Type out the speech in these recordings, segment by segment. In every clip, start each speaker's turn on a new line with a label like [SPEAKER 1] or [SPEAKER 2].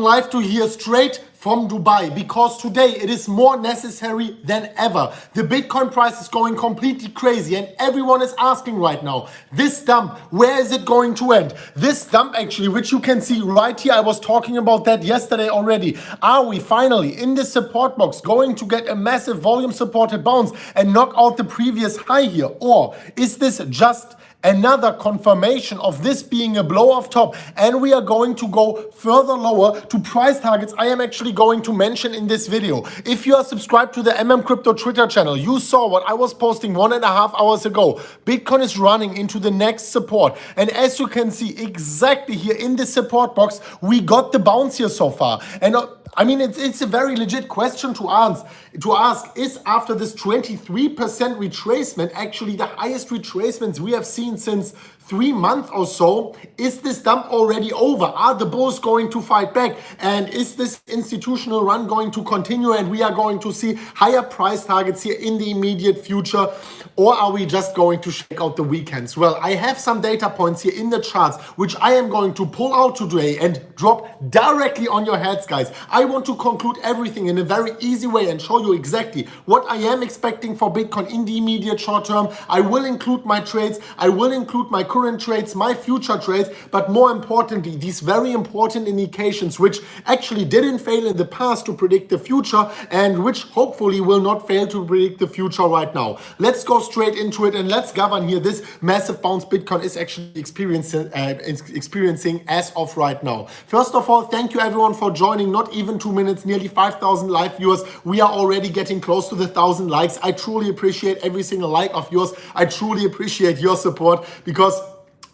[SPEAKER 1] live to hear straight from Dubai, because today it is more necessary than ever. The Bitcoin price is going completely crazy and everyone is asking right now, this dump, where is it going to end? This dump actually, which you can see right here, I was talking about that yesterday already. Are we finally in this support box going to get a massive volume supported bounce and knock out the previous high here? Or is this just another confirmation of this being a blow off top and we are going to go further lower to price targets I am actually going to mention in this video? If you are subscribed to the MMCrypto Twitter channel, you saw what I was posting 1.5 hours ago. Bitcoin is running into the next support, and as you can see exactly here in this support box, we got the bounce here so far. And I mean, it's a very legit question to ask, is after this 23% retracement actually the highest retracements we have seen since 3 months or so? Is this dump already over? Are the bulls going to fight back? And is this institutional run going to continue and we are going to see higher price targets here in the immediate future? Or are we just going to shake out the weekends? Well, I have some data points here in the charts, which I am going to pull out today and drop directly on your heads, guys. I want to conclude everything in a very easy way and show you exactly what I am expecting for Bitcoin in the immediate short term. I will include my trades. I will include my current trades, my future trades, but more importantly, these very important indications which actually didn't fail in the past to predict the future and which hopefully will not fail to predict the future right now. Let's go straight into it and let's govern here this massive bounce Bitcoin is actually experiencing as of right now. First of all, thank you everyone for joining. Not even 2 minutes, nearly 5,000 live viewers. We are already getting close to the 1,000 likes. I truly appreciate every single like of yours. I truly appreciate your support, because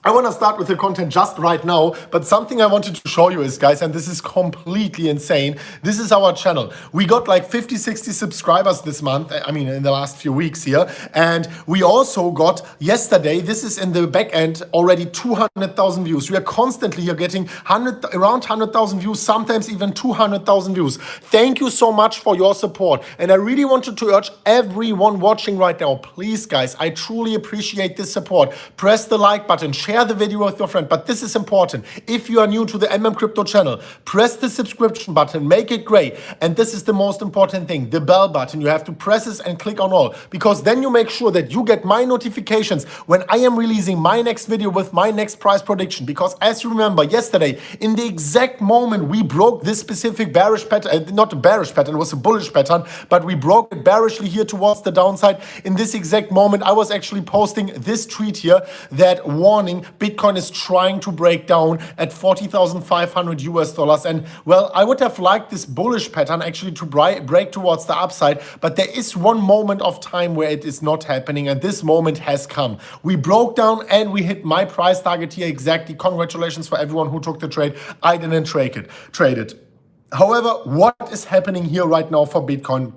[SPEAKER 1] I want to start with the content just right now, but something I wanted to show you is, guys, and this is completely insane. This is our channel. We got like 50, 60 subscribers this month. I mean, in the last few weeks here. And we also got yesterday, this is in the back end, already 200,000 views. We are constantly here getting around 100,000 views, sometimes even 200,000 views. Thank you so much for your support. And I really wanted to urge everyone watching right now, please, guys, I truly appreciate this support. Press the like button, share the video with your friend, but this is important. If you are new to the MMCrypto channel, press the subscription button, make it gray, and this is the most important thing, the bell button. You have to press this and click on all, because then you make sure that you get my notifications when I am releasing my next video with my next price prediction. Because as you remember, yesterday, in the exact moment we broke this specific bearish pattern, not a bearish pattern, it was a bullish pattern, but we broke it bearishly here towards the downside. In this exact moment, I was actually posting this tweet here, that warning, Bitcoin is trying to break down at 40,500 US dollars. And well, I would have liked this bullish pattern actually to break towards the upside, but there is one moment of time where it is not happening, and this moment has come. We broke down and we hit my price target here exactly. Congratulations for everyone who took the trade. I didn't trade it. However, what is happening here right now for Bitcoin?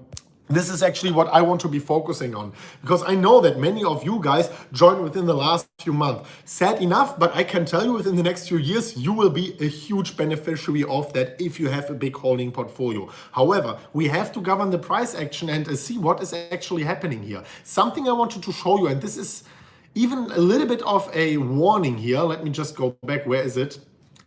[SPEAKER 1] This is actually what I want to be focusing on, because I know that many of you guys joined within the last few months. Sad enough, but I can tell you within the next few years, you will be a huge beneficiary of that if you have a big holding portfolio. However, we have to govern the price action and see what is actually happening here. Something I wanted to show you, and this is even a little bit of a warning here. Let me just go back. Where is it?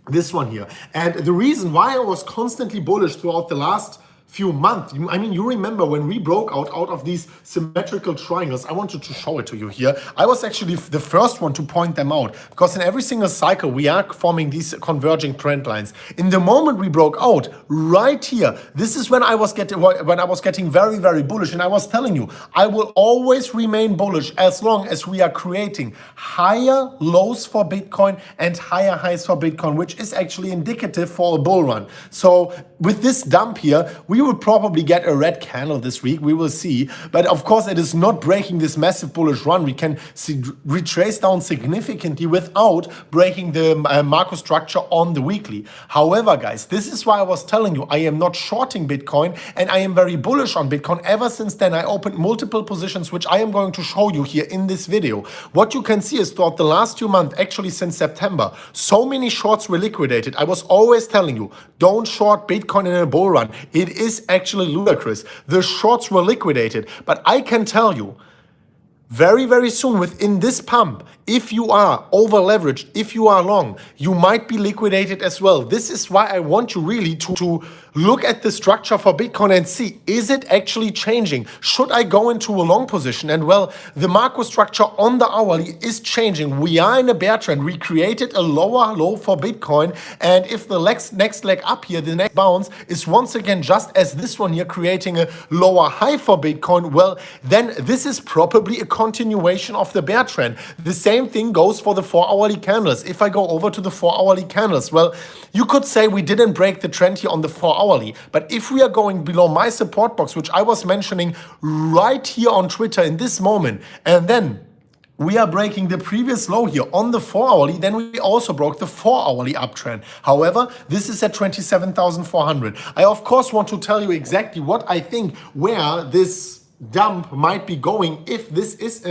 [SPEAKER 1] This one here. And the reason why I was constantly bullish throughout the last few months. I mean, you remember when we broke out of these symmetrical triangles. I wanted to show it to you here. I was actually the first one to point them out, because in every single cycle we are forming these converging trend lines. In the moment we broke out right here, this is when I was getting very, very bullish, and I was telling you I will always remain bullish as long as we are creating higher lows for Bitcoin and higher highs for Bitcoin, which is actually indicative for a bull run. So with this dump here, we will probably get a red candle this week. We will see. But of course, it is not breaking this massive bullish run. We can retrace down significantly without breaking the macro structure on the weekly. However, guys, this is why I was telling you I am not shorting Bitcoin, and I am very bullish on Bitcoin. Ever since then, I opened multiple positions, which I am going to show you here in this video. What you can see is throughout the last 2 months, actually since September, so many shorts were liquidated. I was always telling you, don't short Bitcoin in a bull run. It is actually ludicrous. The shorts were liquidated, but I can tell you, very, very soon within this pump, if you are over leveraged, if you are long, you might be liquidated as well. This is why I want you really to look at the structure for Bitcoin and see, is it actually changing? Should I go into a long position? And well, the macro structure on the hourly is changing. We are in a bear trend. We created a lower low for Bitcoin. And if the next leg up here, the next bounce is once again just as this one here creating a lower high for Bitcoin, well, then this is probably a continuation of the bear trend. The same thing goes for the 4-hourly candles. If I go over to the 4-hourly candles, well, you could say we didn't break the trend here on the 4-hourly. But if we are going below my support box, which I was mentioning right here on Twitter in this moment, and then we are breaking the previous low here on the 4-hourly, then we also broke the 4-hourly uptrend. However, this is at 27,400. I, of course, want to tell you exactly what I think where this dump might be going if this is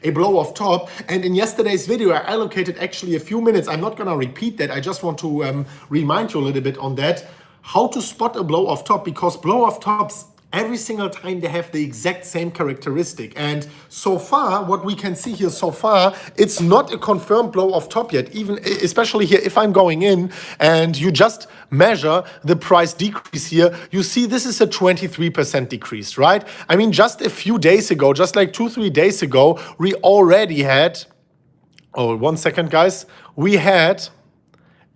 [SPEAKER 1] a blow off top. And in yesterday's video, I allocated actually a few minutes. I'm not going to repeat that. I just want to remind you a little bit on that, how to spot a blow off top, because blow off tops, every single time they have the exact same characteristic. And so far, what we can see here so far, it's not a confirmed blow off top yet, even especially here, if I'm going in and you just measure the price decrease here, you see this is a 23% decrease, right? I mean, just a few days ago, just like 2-3 days ago, we already had, oh, 1 second, guys, we had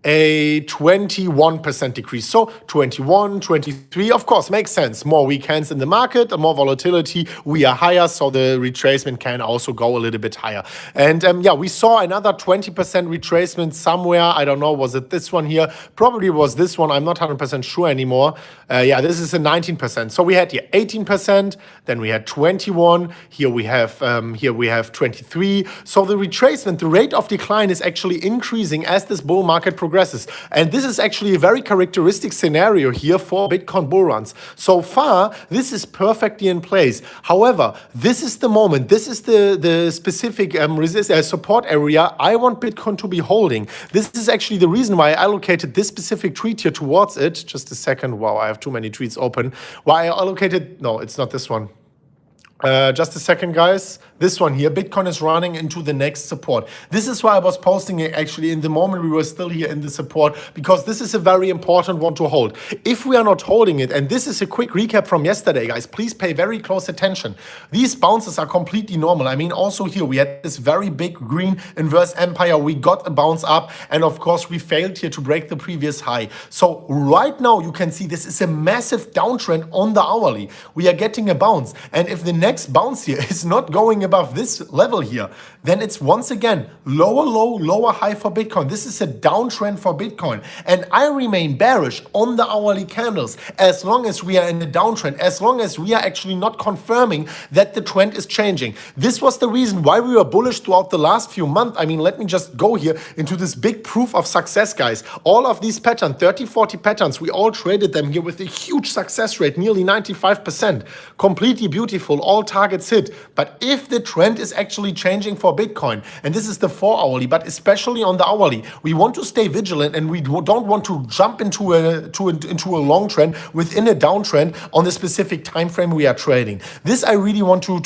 [SPEAKER 1] a 21% decrease. So 21, 23, of course, makes sense. More weekends in the market, more volatility, we are higher, so the retracement can also go a little bit higher. And yeah, we saw another 20% retracement somewhere. I don't know, was it this one here? Probably was this one. I'm not 100% sure anymore. Yeah, this is a 19%. So we had here 18%, then we had 21, here we have 23. So the retracement, the rate of decline is actually increasing as this bull market progresses. And this is actually a very characteristic scenario here for Bitcoin bull runs. So far, this is perfectly in place. However, this is the moment, this is the specific support area I want Bitcoin to be holding. This is actually the reason why I allocated this specific tweet here towards it. Just a second. Wow, I have too many tweets open. Why I allocated, no, it's not this one. Just a second, guys. This one here, Bitcoin is running into the next support. This is why I was posting it actually in the moment we were still here in the support, because this is a very important one to hold. If we are not holding it, and this is a quick recap from yesterday, guys, please pay very close attention. These bounces are completely normal. I mean, also here we had this very big green inverse empire. We got a bounce up, and of course we failed here to break the previous high. So right now you can see this is a massive downtrend on the hourly. We are getting a bounce, and if the next bounce here is not going above this level here, then it's once again lower low, lower high for Bitcoin. This is a downtrend for Bitcoin, and I remain bearish on the hourly candles as long as we are in a downtrend, as long as we are actually not confirming that the trend is changing. This was the reason why we were bullish throughout the last few months. I mean, let me just go here into this big proof of success, guys. All of these patterns, 30, 40 patterns, we all traded them here with a huge success rate, nearly 95%. Completely beautiful, all targets hit. But if the trend is actually changing for Bitcoin, and this is the 4-hourly, but especially on the hourly, we want to stay vigilant, and we don't want to jump into a long trend within a downtrend on the specific time frame we are trading. This I really want to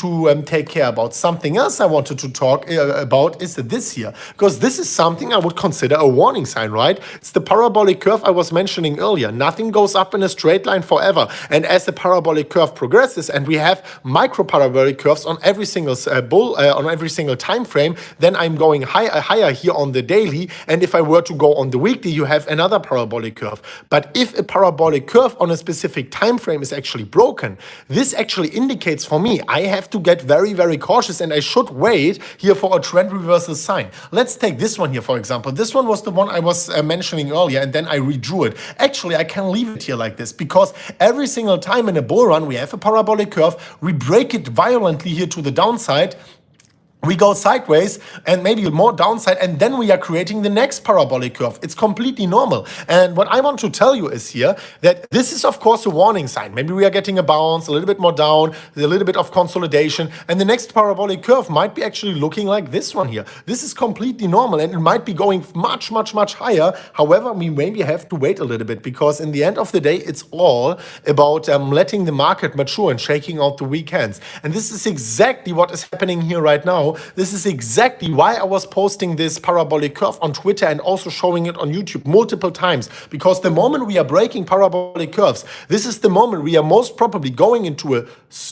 [SPEAKER 1] take care about. Something else I wanted to talk about is this here, because this is something I would consider a warning sign, right? It's the parabolic curve I was mentioning earlier. Nothing goes up in a straight line forever, and as the parabolic curve progresses, and we have micro parabolic curves on every single on every single time frame, then I'm going higher here on the daily, and if I were to go on the weekly, you have another parabolic curve. But if a parabolic curve on a specific time frame is actually broken, this actually indicates for me I have to get very, very cautious, and I should wait here for a trend reversal sign. Let's take this one here, for example. This one was the one I was mentioning earlier, and then I redrew it. Actually, I can leave it here like this, because every single time in a bull run we have a parabolic curve, we break it violently here to the downside, we go sideways and maybe more downside, and then we are creating the next parabolic curve. It's completely normal. And what I want to tell you is here that this is of course a warning sign. Maybe we are getting a bounce, a little bit more down, a little bit of consolidation, and the next parabolic curve might be actually looking like this one here. This is completely normal, and it might be going much, much, much higher. However, we maybe have to wait a little bit, because in the end of the day, it's all about letting the market mature and shaking out the weekends. And this is exactly what is happening here right now. This is exactly why I was posting this parabolic curve on Twitter and also showing it on YouTube multiple times, because the moment we are breaking parabolic curves, this is the moment we are most probably going into a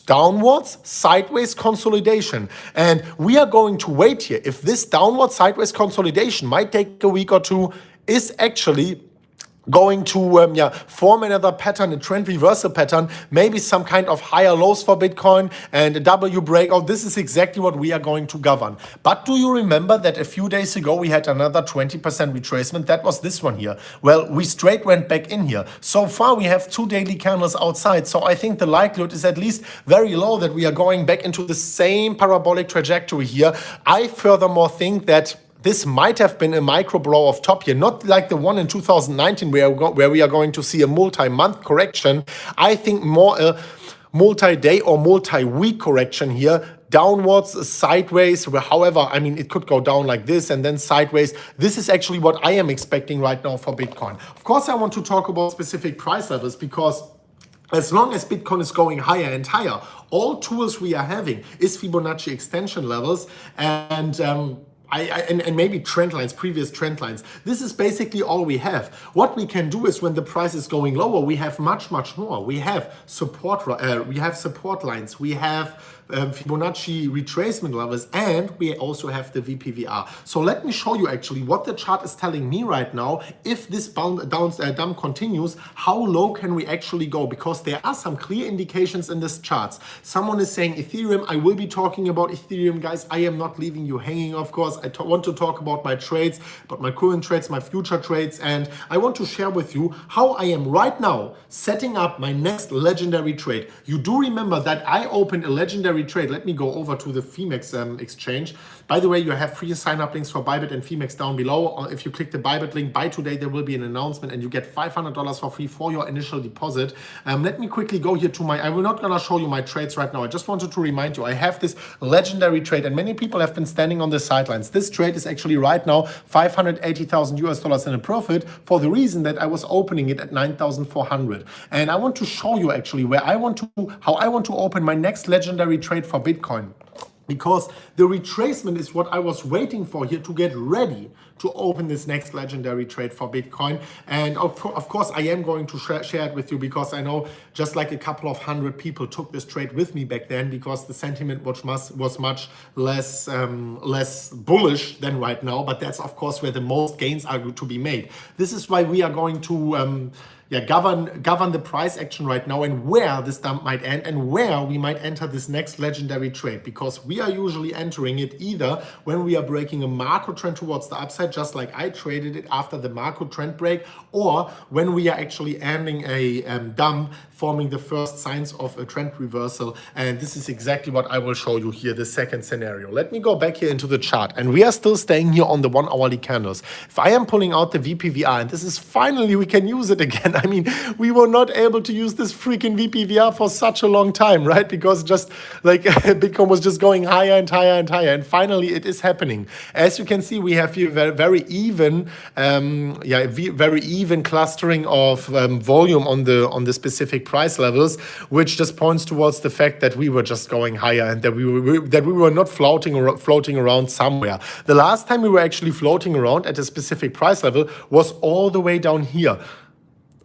[SPEAKER 1] downwards sideways consolidation. And we are going to wait here. If this downward sideways consolidation might take a week or two, is actually going to form another pattern, a trend reversal pattern, maybe some kind of higher lows for Bitcoin and a W breakout. This is exactly what we are going to govern. But do you remember that a few days ago we had another 20% retracement? That was this one here. Well, we straight went back in here. So far we have 2 daily candles outside. So I think the likelihood is at least very low that we are going back into the same parabolic trajectory here. I furthermore think that this might have been a micro blow off top here, not like the one in 2019 where we are going to see a multi-month correction. I think more a multi-day or multi-week correction here, downwards, sideways, however, I mean, it could go down like this and then sideways. This is actually what I am expecting right now for Bitcoin. Of course, I want to talk about specific price levels, because as long as Bitcoin is going higher and higher, all tools we are having is Fibonacci extension levels and maybe trend lines, previous trend lines. This is basically all we have. What we can do is when the price is going lower, we have much, much more. We have support lines, we have Fibonacci retracement levels, and we also have the VPVR. So let me show you actually what the chart is telling me right now. If this dump continues, how low can we actually go? Because there are some clear indications in this charts. Someone is saying Ethereum. I will be talking about Ethereum, guys. I am not leaving you hanging, of course. I want to talk about my trades, about my current trades, my future trades, and I want to share with you how I am right now setting up my next legendary trade. You do remember that I opened a legendary trade. Let me go over to the Phoenix exchange. By the way, you have free sign-up links for Bybit and Phoenix down below. If you click the Bybit link, by today there will be an announcement and you get $500 for free for your initial deposit. Let me quickly go here to I'm not gonna show you my trades right now. I just wanted to remind you, I have this legendary trade and many people have been standing on the sidelines. This trade is actually right now $580,000 in a profit, for the reason that I was opening it at 9,400. And I want to show you actually how I want to open my next legendary trade for Bitcoin. Because the retracement is what I was waiting for here to get ready to open this next legendary trade for Bitcoin. And of course, I am going to share it with you, because I know just like a couple of hundred people took this trade with me back then, because the sentiment was much less bullish than right now. But that's of course where the most gains are to be made. This is why we are going to govern the price action right now, and where this dump might end and where we might enter this next legendary trade, because we are usually entering it either when we are breaking a macro trend towards the upside, just like I traded it after the macro trend break, or when we are actually ending a dump, forming the first signs of a trend reversal. And this is exactly what I will show you here, the second scenario. Let me go back here into the chart, and we are still staying here on the 1 hourly candles. If I am pulling out the VPVR, and this is finally, we can use it again. I mean, we were not able to use this freaking VPVR for such a long time, right? Because just like Bitcoin was just going higher and higher and higher, and finally it is happening. As you can see, we have here very even clustering of volume on the specific price levels, which just points towards the fact that we were just going higher and that we were not floating around somewhere. The last time we were actually floating around at a specific price level was all the way down here.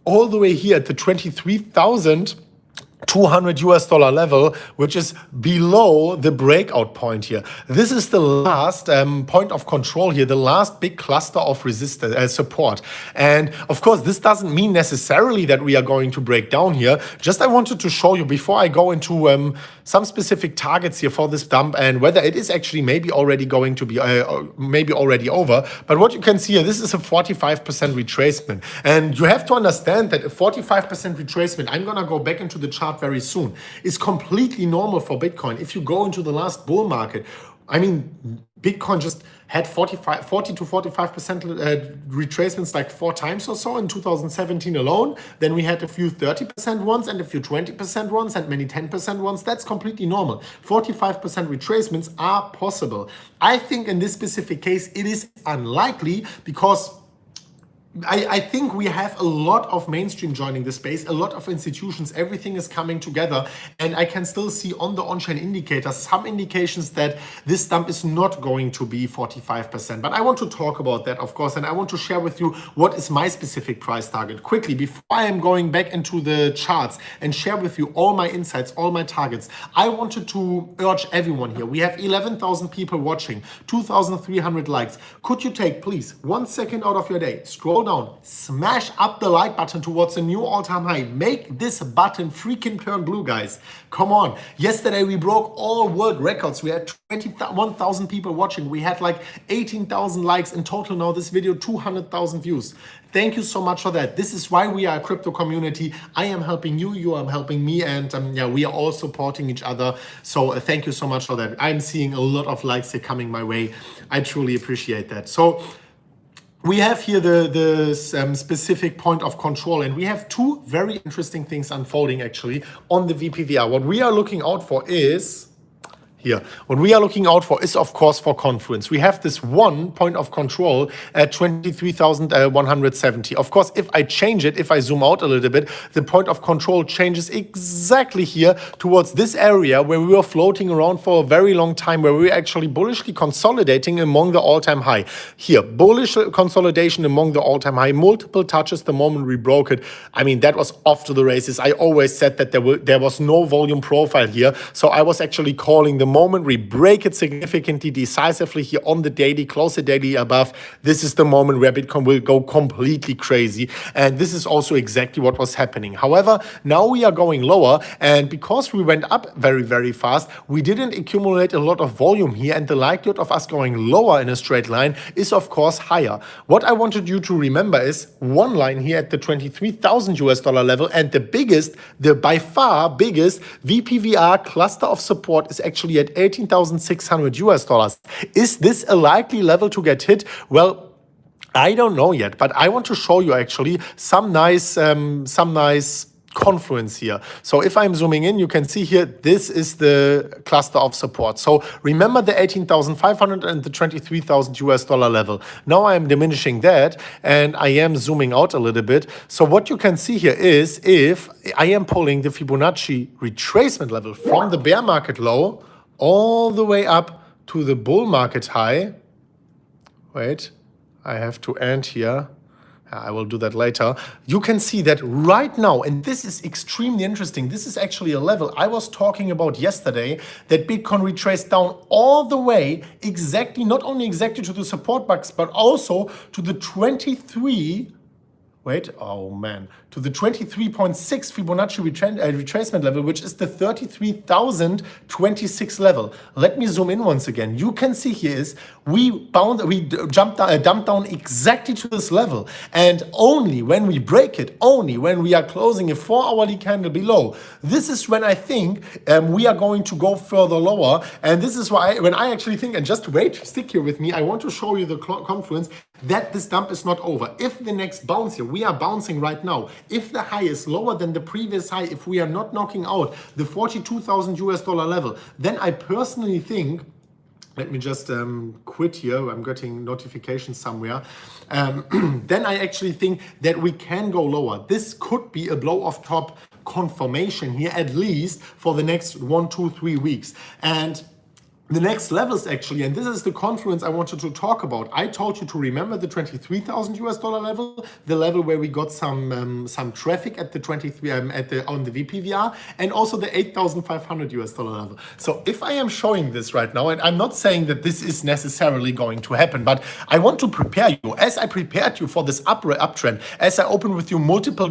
[SPEAKER 1] All the way here at the 23,200 US dollar level, which is below the breakout point here. This is the last point of control here, the last big cluster of resistance support. And of course, this doesn't mean necessarily that we are going to break down here. Just I wanted to show you before I go into some specific targets here for this dump, and whether it is actually maybe already going to be maybe already over. But what you can see here, this is a 45% retracement, and you have to understand that a 45% retracement, I'm gonna go back into the chart very soon, is completely normal for Bitcoin. If you go into the last bull market, I mean, Bitcoin just had 40 to 45% retracements like 4 times or so in 2017 alone. Then we had a few 30% ones and a few 20% ones and many 10% ones. That's completely normal. 45% retracements are possible. I think in this specific case, it is unlikely because I think we have a lot of mainstream joining the space, a lot of institutions, everything is coming together, and I can still see on the on-chain indicators some indications that this dump is not going to be 45%. But I want to talk about that, of course, and I want to share with you what is my specific price target. Quickly, before I am going back into the charts and share with you all my insights, all my targets, I wanted to urge everyone here. We have 11,000 people watching, 2,300 likes. Could you take, please, 1 second out of your day, scroll down, smash up the like button towards a new all-time high. Make this button freaking turn blue, guys. Come on. Yesterday we broke all world records. We had 21,000 people watching. We had like 18,000 likes in total now. This video, 200,000 views. Thank you so much for that. This is why we are a crypto community. I am helping you, you are helping me, and yeah, we are all supporting each other. So thank you so much for that. I'm seeing a lot of likes here coming my way. I truly appreciate that. So we have here the specific point of control, and we have two very interesting things unfolding actually on the VPVR. What we are looking out for is here. What we are looking out for is, of course, for confluence. We have this one point of control at 23,170. Of course, if I change it, if I zoom out a little bit, the point of control changes exactly here towards this area where we were floating around for a very long time, where we were actually bullishly consolidating among the all-time high. Here, bullish consolidation among the all-time high, multiple touches the moment we broke it. I mean, that was off to the races. I always said that there was no volume profile here. So I was actually calling the moment we break it significantly, decisively here on the daily, close the daily above, this is the moment where Bitcoin will go completely crazy. And this is also exactly what was happening. However, now we are going lower, and because we went up very, very fast, we didn't accumulate a lot of volume here, and the likelihood of us going lower in a straight line is of course higher. What I wanted you to remember is one line here at the 23,000 US dollar level, and the biggest, the by far biggest VPVR cluster of support is actually at 18,600 US dollars. Is this a likely level to get hit? Well, I don't know yet, but I want to show you actually some nice confluence here. So if I'm zooming in, you can see here, this is the cluster of support. So remember the 18,500 and the 23,000 US dollar level. Now I am diminishing that and I am zooming out a little bit. So what you can see here is if I am pulling the Fibonacci retracement level from the bear market low all the way up to the bull market high. Wait, I have to end here. I will do that later. You can see that right now, and this is extremely interesting. This is actually a level I was talking about yesterday, that Bitcoin retraced down all the way exactly, not only exactly to the support box, but also to the 23. Wait, oh man, to the 23.6 Fibonacci retracement level, which is the 33,026 level. Let me zoom in once again. You can see here is we dumped down exactly to this level, and only when we break it, only when we are closing a 4-hourly candle below, this is when I think we are going to go further lower. And this is why when I actually think, and just wait, stick here with me, I want to show you the confluence that this dump is not over. If the next bounce here, we are bouncing right now, if the high is lower than the previous high, if we are not knocking out the 42,000 US dollar level, then I personally think, let me just quit here, I'm getting notifications somewhere, then I actually think that we can go lower. This could be a blow off top confirmation here, at least for the next 1, 2, 3 weeks. And the next levels actually, and this is the confluence I wanted to talk about. I told you to remember the 23,000 US dollar level, the level where we got some traffic at the 23 on the VPVR, and also the 8,500 US dollar level. So if I am showing this right now, and I'm not saying that this is necessarily going to happen, but I want to prepare you as I prepared you for this uptrend, as I opened with you multiple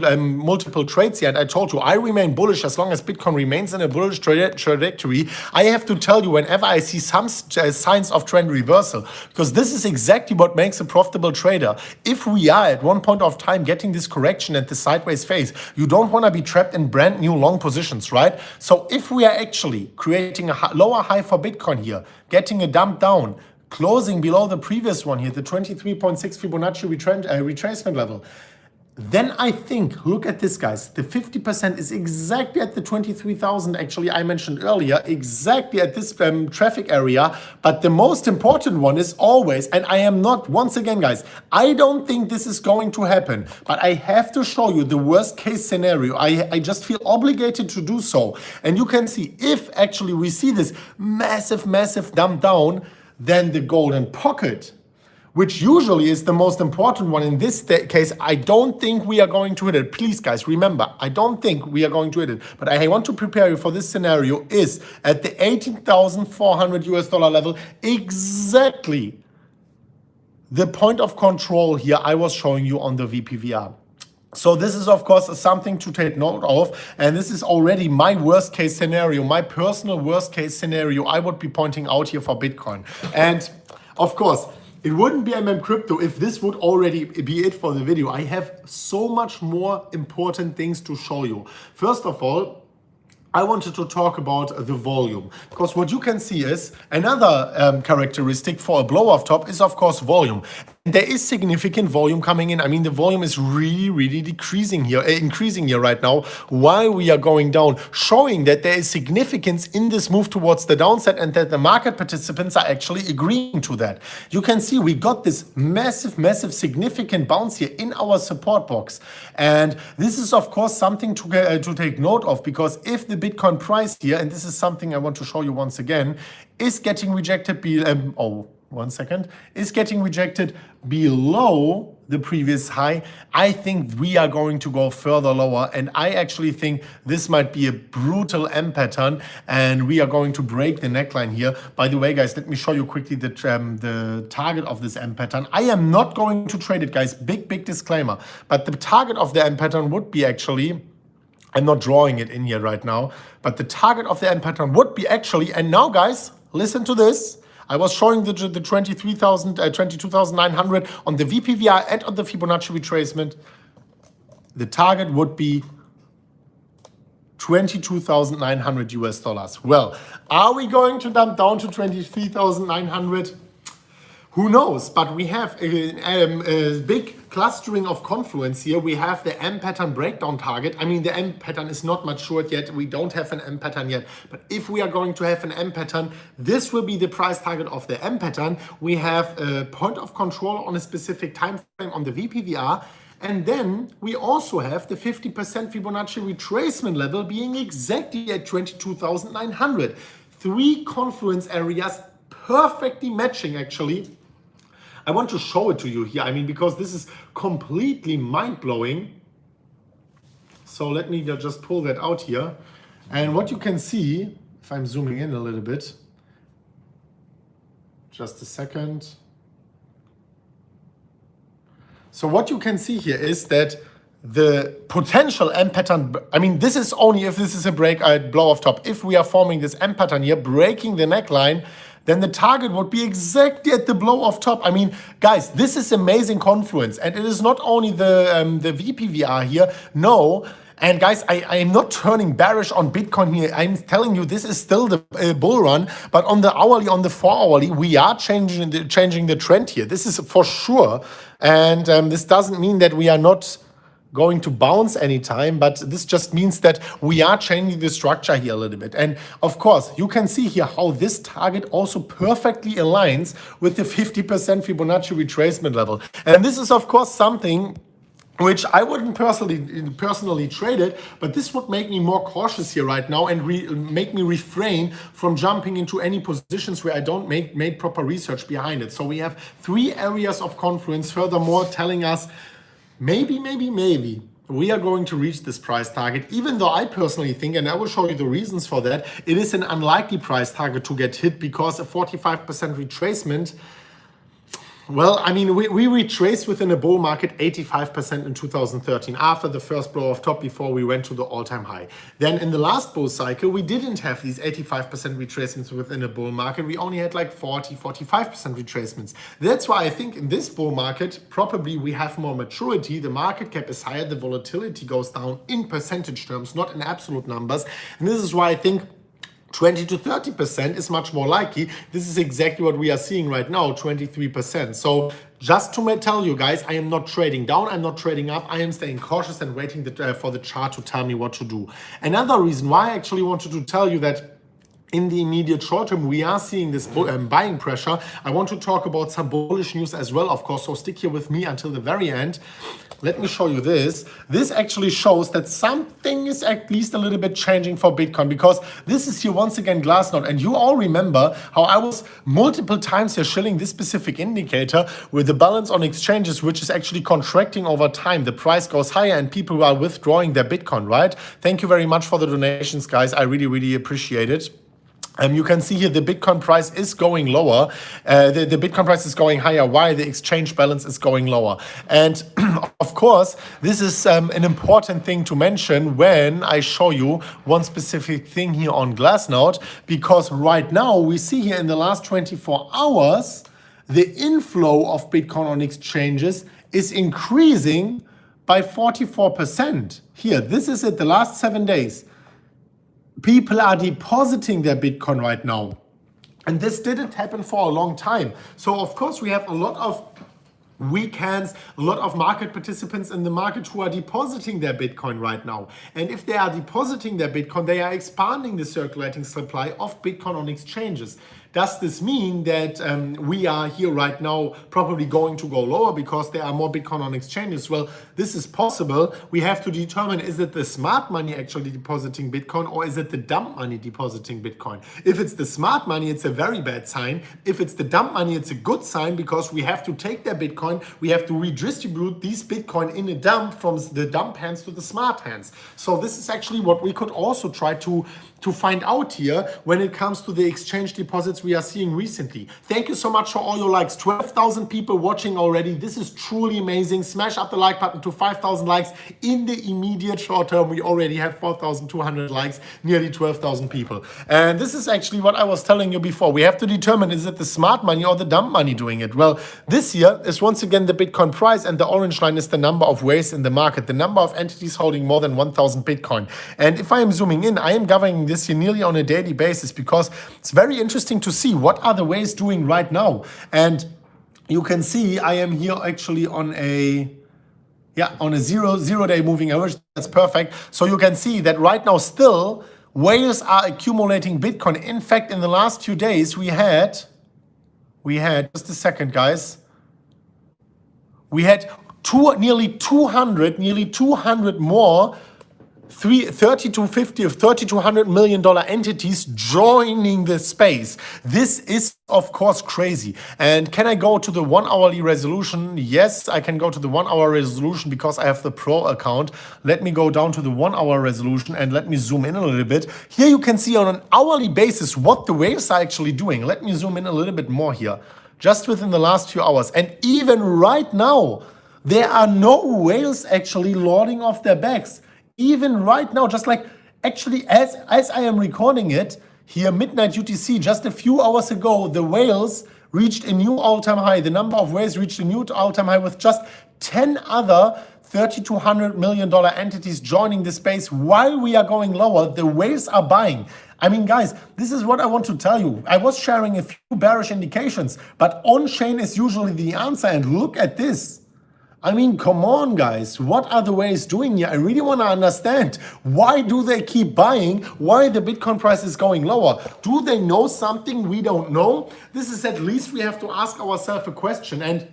[SPEAKER 1] trades here, and I told you I remain bullish as long as Bitcoin remains in a bullish trajectory. I have to tell you, whenever I see see some signs of trend reversal, because this is exactly what makes a profitable trader. If we are at one point of time getting this correction and the sideways phase, you don't want to be trapped in brand new long positions, right? So if we are actually creating a lower high for Bitcoin here, getting a dump down, closing below the previous one here, the 23.6 Fibonacci retracement level, then I think, look at this, guys, the 50% is exactly at the 23,000, actually, I mentioned earlier, exactly at this traffic area. But the most important one is always, and I am not, once again, guys, I don't think this is going to happen, but I have to show you the worst case scenario. I just feel obligated to do so. And you can see, if actually we see this massive dump down, then the golden pocket, which usually is the most important one in this case, I don't think we are going to hit it. Please, guys, remember, I don't think we are going to hit it. But I want to prepare you for this scenario is at the 18,400 US dollar level, exactly the point of control here I was showing you on the VPVR. So this is, of course, something to take note of. And this is already my worst case scenario, my personal worst case scenario I would be pointing out here for Bitcoin. And of course, it wouldn't be MMCrypto if this would already be it for the video. I have so much more important things to show you. First of all, I wanted to talk about the volume, because what you can see is another characteristic for a blow off top is, of course, volume. There is significant volume coming in. I mean, the volume is really increasing here right now while we are going down, showing that there is significance in this move towards the downside and that the market participants are actually agreeing to that. You can see we got this massive significant bounce here in our support box. And this is, of course, something to take note of, because if the Bitcoin price here, and this is something I want to show you once again, is getting rejected is getting rejected below the previous high, I think we are going to go further lower. And I actually think this might be a brutal M pattern and we are going to break the neckline here. By the way, guys, let me show you quickly the target of this M pattern. I am not going to trade it, guys. Big disclaimer. But the target of the M pattern would be actually, I'm not drawing it in here right now, but the target of the M pattern would be actually, and now, guys, listen to this. I was showing the 22,900 on the VPVR and on the Fibonacci retracement. The target would be 22,900 US dollars. Well, are we going to dump down to 23,900? Who knows? But we have a big clustering of confluence here. We have the M pattern breakdown target. I mean, the M pattern is not matured yet. We don't have an M pattern yet. But if we are going to have an M pattern, this will be the price target of the M pattern. We have a point of control on a specific time frame on the VPVR. And then we also have the 50% Fibonacci retracement level being exactly at 22,900. 3 confluence areas perfectly matching, actually. I want to show it to you here, I mean, because this is completely mind-blowing. So let me just pull that out here. And what you can see, if I'm zooming in a little bit, just a second. So what you can see here is that the potential M pattern, I mean, this is only if this is a blow off top. If we are forming this M pattern here, breaking the neckline, then the target would be exactly at the blow off top. I mean, guys, this is amazing confluence. And it is not only the VPVR here, no. And guys, I am not turning bearish on Bitcoin here. I'm telling you, this is still the bull run. But on the hourly, on the 4-hourly, we are changing the trend here. This is for sure. And this doesn't mean that we are not going to bounce anytime, but this just means that we are changing the structure here a little bit. And of course, you can see here how this target also perfectly aligns with the 50% Fibonacci retracement level. And this is, of course, something which I wouldn't personally trade it, but this would make me more cautious here right now and make me refrain from jumping into any positions where I don't make proper research behind it. So we have 3 areas of confluence, furthermore, telling us maybe we are going to reach this price target, even though I personally think, and I will show you the reasons for that, it is an unlikely price target to get hit, because a 45% retracement, Well, I mean, we retraced within a bull market 85% in 2013 after the first blow of top before we went to the all-time high. Then in the last bull cycle, we didn't have these 85% retracements within a bull market. We only had like 45% retracements. That's why I think in this bull market, probably we have more maturity. The market cap is higher. The volatility goes down in percentage terms, not in absolute numbers. And this is why I think 20 to 30% is much more likely. This is exactly what we are seeing right now, 23%. So just to tell you guys, I am not trading down, I'm not trading up, I am staying cautious and waiting for the chart to tell me what to do. Another reason why I actually wanted to tell you that in the immediate short term, we are seeing this buying pressure. I want to talk about some bullish news as well, of course, so stick here with me until the very end. Let me show you this. This actually shows that something is at least a little bit changing for Bitcoin, because this is here once again Glassnode. And you all remember how I was multiple times here shilling this specific indicator with the balance on exchanges, which is actually contracting over time. The price goes higher and people are withdrawing their Bitcoin, right? Thank you very much for the donations, guys. I really, really appreciate it. You can see here the Bitcoin price is going lower. The Bitcoin price is going higher while the exchange balance is going lower. And of course, this is an important thing to mention when I show you one specific thing here on Glassnode, because right now we see here in the last 24 hours, the inflow of Bitcoin on exchanges is increasing by 44%. Here, this is it, the last 7 days. People are depositing their Bitcoin right now. And this didn't happen for a long time. So of course we have a lot of weak hands, a lot of market participants in the market who are depositing their Bitcoin right now. And if they are depositing their Bitcoin, they are expanding the circulating supply of Bitcoin on exchanges. Does this mean that we are here right now probably going to go lower because there are more Bitcoin on exchanges? Well, this is possible. We have to determine, is it the smart money actually depositing Bitcoin, or is it the dumb money depositing Bitcoin? If it's the smart money, it's a very bad sign. If it's the dumb money, it's a good sign, because we have to take their Bitcoin, we have to redistribute these Bitcoin in a dump from the dumb hands to the smart hands. So this is actually what we could also try to find out here when it comes to the exchange deposits we are seeing recently. Thank you so much for all your likes. 12,000 people watching already. This is truly amazing. Smash up the like button to 5,000 likes in the immediate short term. We already have 4,200 likes, nearly 12,000 people. And this is actually what I was telling you before. We have to determine, is it the smart money or the dumb money doing it? Well, this here is once again the Bitcoin price, and the orange line is the number of ways in the market, the number of entities holding more than 1,000 Bitcoin. And if I am zooming in, I am governing this here nearly on a daily basis, because it's very interesting to see what are the ways doing right now. And you can see I am here actually on a zero-day moving average. That's perfect. So you can see that right now still whales are accumulating Bitcoin. In fact, in the last few days we had just a second, guys. We had nearly 200 more 30 to 50 of $30 to $100 million entities joining the space. This is, of course, crazy. And can I go to the 1 hourly resolution? Yes, I can go to the 1 hour resolution because I have the pro account. Let me go down to the 1 hour resolution and let me zoom in a little bit. Here you can see on an hourly basis what the waves are actually doing. Let me zoom in a little bit more here, just within the last few hours. And even right now, there are no whales actually lording off their backs. Even right now, just like actually as I am recording it, here midnight UTC, just a few hours ago, the whales reached a new all-time high. The number of whales reached a new all-time high with just 10 other $30 to $100 million entities joining the space. While we are going lower, the whales are buying. I mean, guys, this is what I want to tell you. I was sharing a few bearish indications, but on-chain is usually the answer. And look at this. I mean, come on, guys. What are the ways doing here? I really want to understand. Why do they keep buying? Why the Bitcoin price is going lower? Do they know something we don't know? This is at least we have to ask ourselves a question. And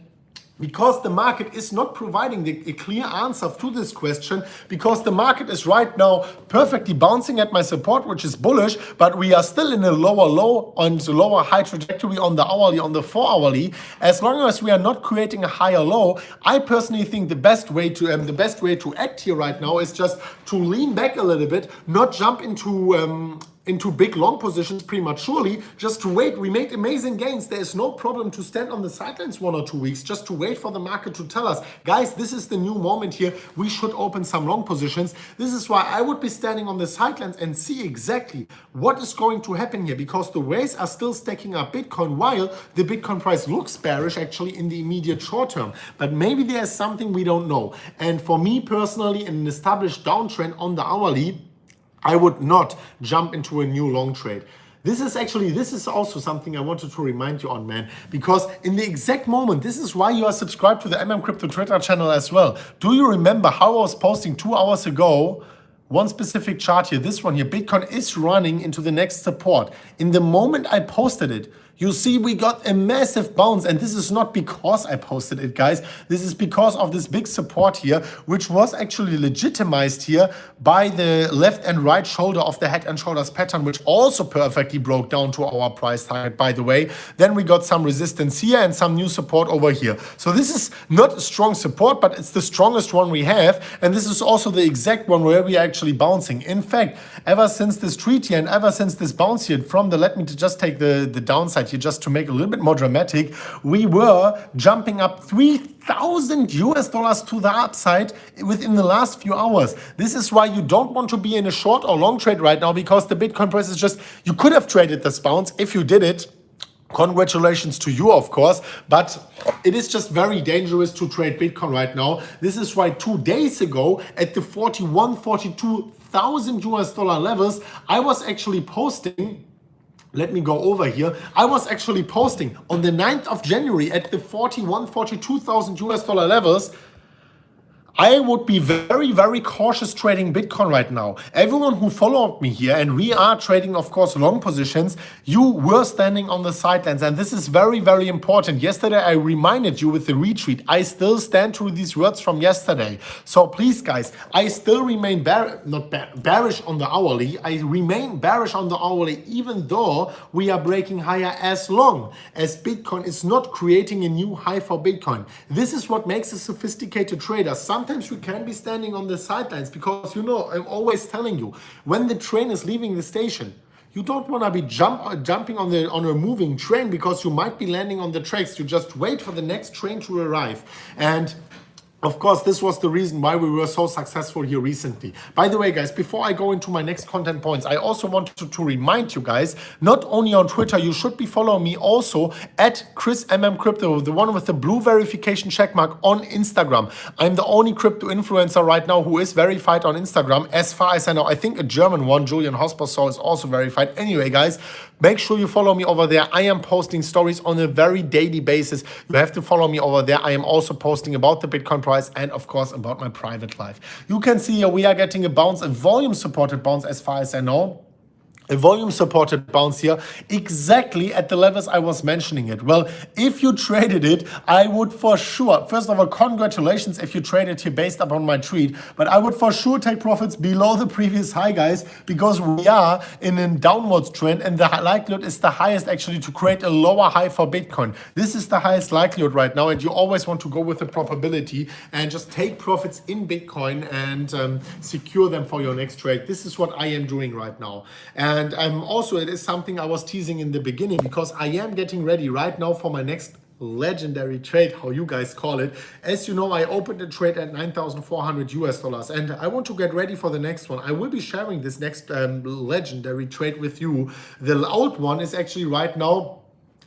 [SPEAKER 1] because the market is not providing a clear answer to this question, because the market is right now perfectly bouncing at my support, which is bullish, but we are still in a lower low and lower high trajectory on the hourly, on the 4 hourly. As long as we are not creating a higher low, I personally think the best way to act here right now is just to lean back a little bit, not jump into into big long positions prematurely just to wait. We made amazing gains. There is no problem to stand on the sidelines 1 or 2 weeks just to wait for the market to tell us, guys, this is the new moment here. We should open some long positions. This is why I would be standing on the sidelines and see exactly what is going to happen here, because the waves are still stacking up Bitcoin while the Bitcoin price looks bearish actually in the immediate short term. But maybe there's something we don't know. And for me personally, in an established downtrend on the hourly, I would not jump into a new long trade. This is also something I wanted to remind you on, man, because in the exact moment, this is why you are subscribed to the MMCrypto Twitter channel as well. Do you remember how I was posting 2 hours ago one specific chart here, this one here? Bitcoin is running into the next support. In the moment I posted it, you see we got a massive bounce, and this is not because I posted it, guys. This is because of this big support here, which was actually legitimized here by the left and right shoulder of the head and shoulders pattern, which also perfectly broke down to our price target, by the way. Then we got some resistance here and some new support over here. So this is not a strong support, but it's the strongest one we have. And this is also the exact one where we are actually bouncing. In fact, ever since this treat here and ever since this bounce here from the, let me just take the downside here just to make it a little bit more dramatic, we were jumping up $3,000 to the upside within the last few hours. This is why you don't want to be in a short or long trade right now, because the Bitcoin price is just, you could have traded this bounce. If you did it, congratulations to you, of course, but it is just very dangerous to trade Bitcoin right now. This is why 2 days ago at the 42,000 US dollar levels, I was actually posting. Let me go over here. I was actually posting on the 9th of January at the 42,000 US dollar levels. I would be very, very cautious trading Bitcoin right now. Everyone who followed me here, and we are trading, of course, long positions, you were standing on the sidelines, and this is very, very important. Yesterday, I reminded you with the retreat. I still stand to these words from yesterday. So please, guys, I still remain bearish on the hourly. I remain bearish on the hourly, even though we are breaking higher, as long as Bitcoin is not creating a new high for Bitcoin. This is what makes a sophisticated trader. Sometimes you can be standing on the sidelines because, you know, I'm always telling you, when the train is leaving the station, you don't want to be jumping on a moving train, because you might be landing on the tracks. You just wait for the next train to arrive. And of course, this was the reason why we were so successful here recently. By the way, guys, before I go into my next content points, I also wanted to remind you guys, not only on Twitter, you should be following me also at ChrisMMCrypto, the one with the blue verification checkmark on Instagram. I'm the only crypto influencer right now who is verified on Instagram. As far as I know, I think a German one, Julian Hospersaw, is also verified. Anyway, guys, make sure you follow me over there. I am posting stories on a very daily basis. You have to follow me over there. I am also posting about the Bitcoin price and, of course, about my private life. You can see here we are getting a bounce, a volume supported bounce, as far as I know. A volume supported bounce here exactly at the levels I was mentioning it. Well, if you traded it, I would for sure, first of all, congratulations if you traded here based upon my tweet, but I would for sure take profits below the previous high, guys, because we are in a downwards trend, and the likelihood is the highest actually to create a lower high for Bitcoin. This is the highest likelihood right now, and you always want to go with the probability and just take profits in Bitcoin and secure them for your next trade. This is what I am doing right now. And also, it is something I was teasing in the beginning, because I am getting ready right now for my next legendary trade, how you guys call it. As you know, I opened a trade at 9,400 US dollars, and I want to get ready for the next one. I will be sharing this next legendary trade with you. The old one is actually right now,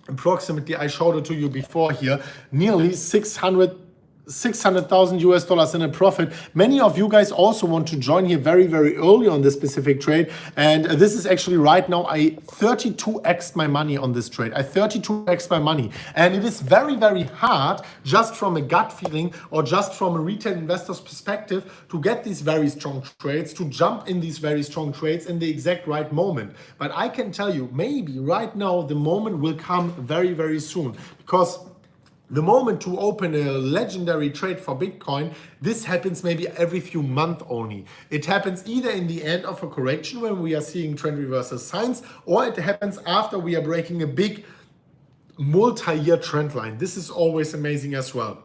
[SPEAKER 1] approximately, I showed it to you before here, nearly 600,000 US dollars in a profit. Many of you guys also want to join here very, very early on this specific trade. And this is actually right now, I 32x my money on this trade. I 32x my money. And it is very, very hard, just from a gut feeling or just from a retail investor's perspective, to get these very strong trades, to jump in these very strong trades in the exact right moment. But I can tell you, maybe right now, the moment will come very, very soon, because the moment to open a legendary trade for Bitcoin, this happens maybe every few months only. It happens either in the end of a correction when we are seeing trend reversal signs, or it happens after we are breaking a big multi-year trend line. This is always amazing as well.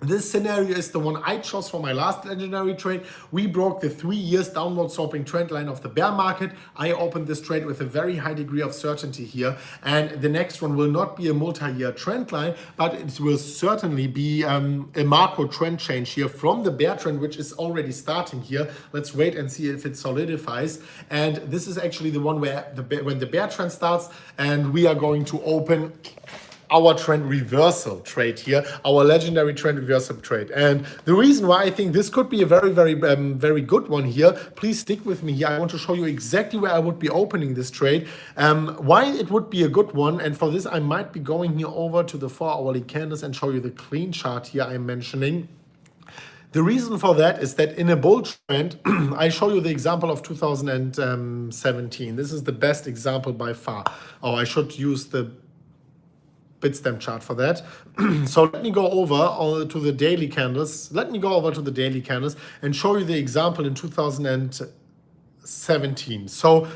[SPEAKER 1] This scenario is the one I chose for my last legendary trade. We broke the 3 years downward sloping trend line of the bear market. I opened this trade with a very high degree of certainty here. And the next one will not be a multi-year trend line, but it will certainly be a macro trend change here from the bear trend, which is already starting here. Let's wait and see if it solidifies. And this is actually the one where when the bear trend starts, and we are going to open our trend reversal trade here, our legendary trend reversal trade. And the reason why I think this could be a very good one here, please stick with me here. I want to show you exactly where I would be opening this trade, why it would be a good one. And for this, I might be going here over to the 4-hourly candles and show you the clean chart here I'm mentioning. The reason for that is that in a bull trend, I show you the example of 2017. This is the best example by far. Oh, I should use the Bitstamp chart for that. So let me go over to the daily candles. Let me go over to the daily candles and show you the example in 2017. So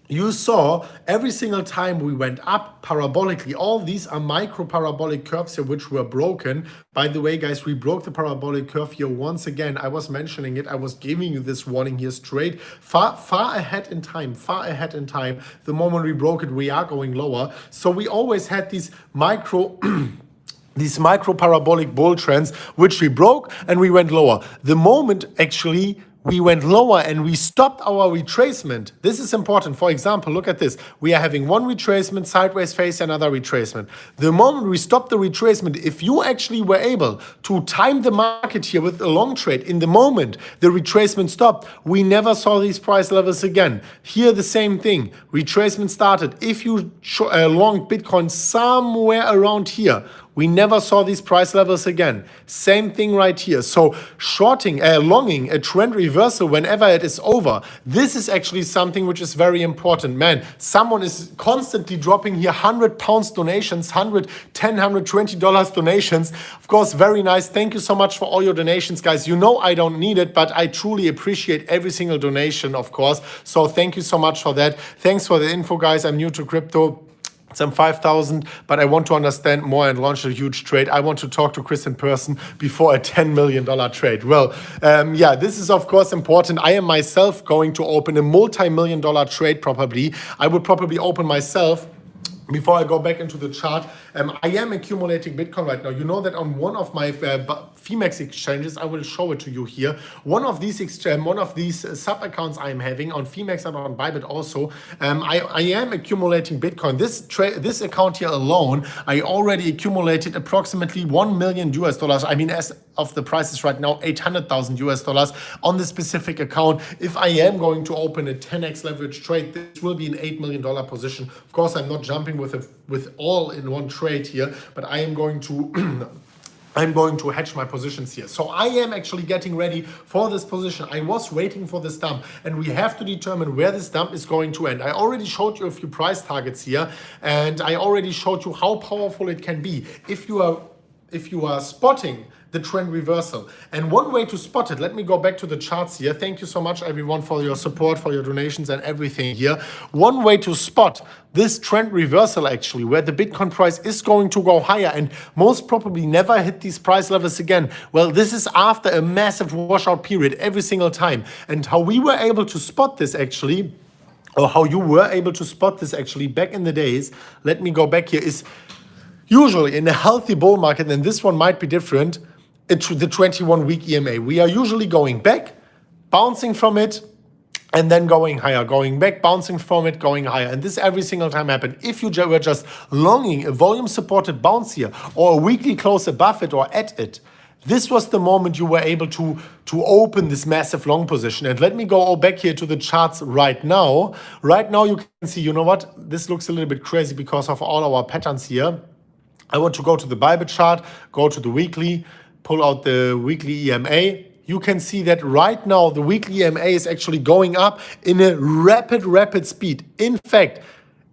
[SPEAKER 1] you saw every single time we went up parabolically, all these are micro parabolic curves here which were broken. By the way, guys, we broke the parabolic curve here once again. I was mentioning it. I was giving you this warning here straight, far ahead in time, The moment we broke it, we are going lower. So we always had these micro parabolic bull trends, which we broke and we went lower. The moment actually we went lower and we stopped our retracement. This is important. For example, look at this. We are having one retracement, sideways face, another retracement. The moment we stopped the retracement, if you actually were able to time the market here with a long trade, in the moment the retracement stopped, we never saw these price levels again. Here the same thing. Retracement started. If you long Bitcoin somewhere around here, we never saw these price levels again. Same thing right here. So longing a trend reversal whenever it is over, this is actually something which is very important. Man, someone is constantly dropping here £100 donations, $110, $120 donations. Of course, very nice. Thank you so much for all your donations, guys. You know I don't need it, but I truly appreciate every single donation, of course. So thank you so much for that. Thanks for the info, guys. I'm new to crypto. Some 5,000, but I want to understand more and launch a huge trade. I want to talk to Chris in person before a $10 million trade. Well, yeah, this is of course important. I am myself going to open a multi-million dollar trade probably. I would probably open myself. Before I go back into the chart, I am accumulating Bitcoin right now. You know that on one of my Phemex exchanges, I will show it to you here. One of these sub accounts I'm having on Phemex and on Bybit also, I am accumulating Bitcoin. This account here alone, I already accumulated approximately $1 million. I mean, as of the prices right now, $800,000 on this specific account. If I am going to open a 10x leverage trade, this will be an $8 million position. Of course, I'm not jumping with all in one trade here, but I am going to hedge my positions here. So I am actually getting ready for this position. I was waiting for this dump, and we have to determine where this dump is going to end. I already showed you a few price targets here, and I already showed you how powerful it can be if you are spotting the trend reversal. And one way to spot it, let me go back to the charts here. Thank you so much, everyone, for your support, for your donations and everything here. One way to spot this trend reversal, actually, where the Bitcoin price is going to go higher and most probably never hit these price levels again. Well, this is after a massive washout period every single time. And how we were able to spot this actually, or how you were able to spot this actually back in the days, let me go back here, is usually in a healthy bull market, and this one might be different, the 21-week EMA. We are usually going back, bouncing from it, and then going higher, going back, bouncing from it, going higher. And this every single time happened. If you were just longing a volume-supported bounce here, or a weekly close above it or at it, this was the moment you were able to open this massive long position. And let me go back here to the charts right now. Right now you can see, you know what? This looks a little bit crazy because of all our patterns here. I want to go to the Bybit chart, go to the weekly, pull out the weekly EMA. You can see that right now the weekly EMA is actually going up in a rapid speed. In fact,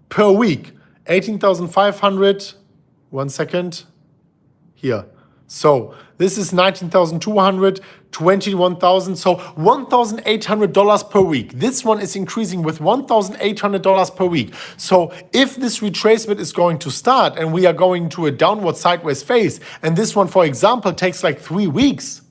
[SPEAKER 1] per week, 18,500, 1 second, here. So this is 19,200, 21,000, so $1,800 per week. This one is increasing with $1,800 per week. So if this retracement is going to start and we are going to a downward sideways phase, and this one, for example, takes like 3 weeks,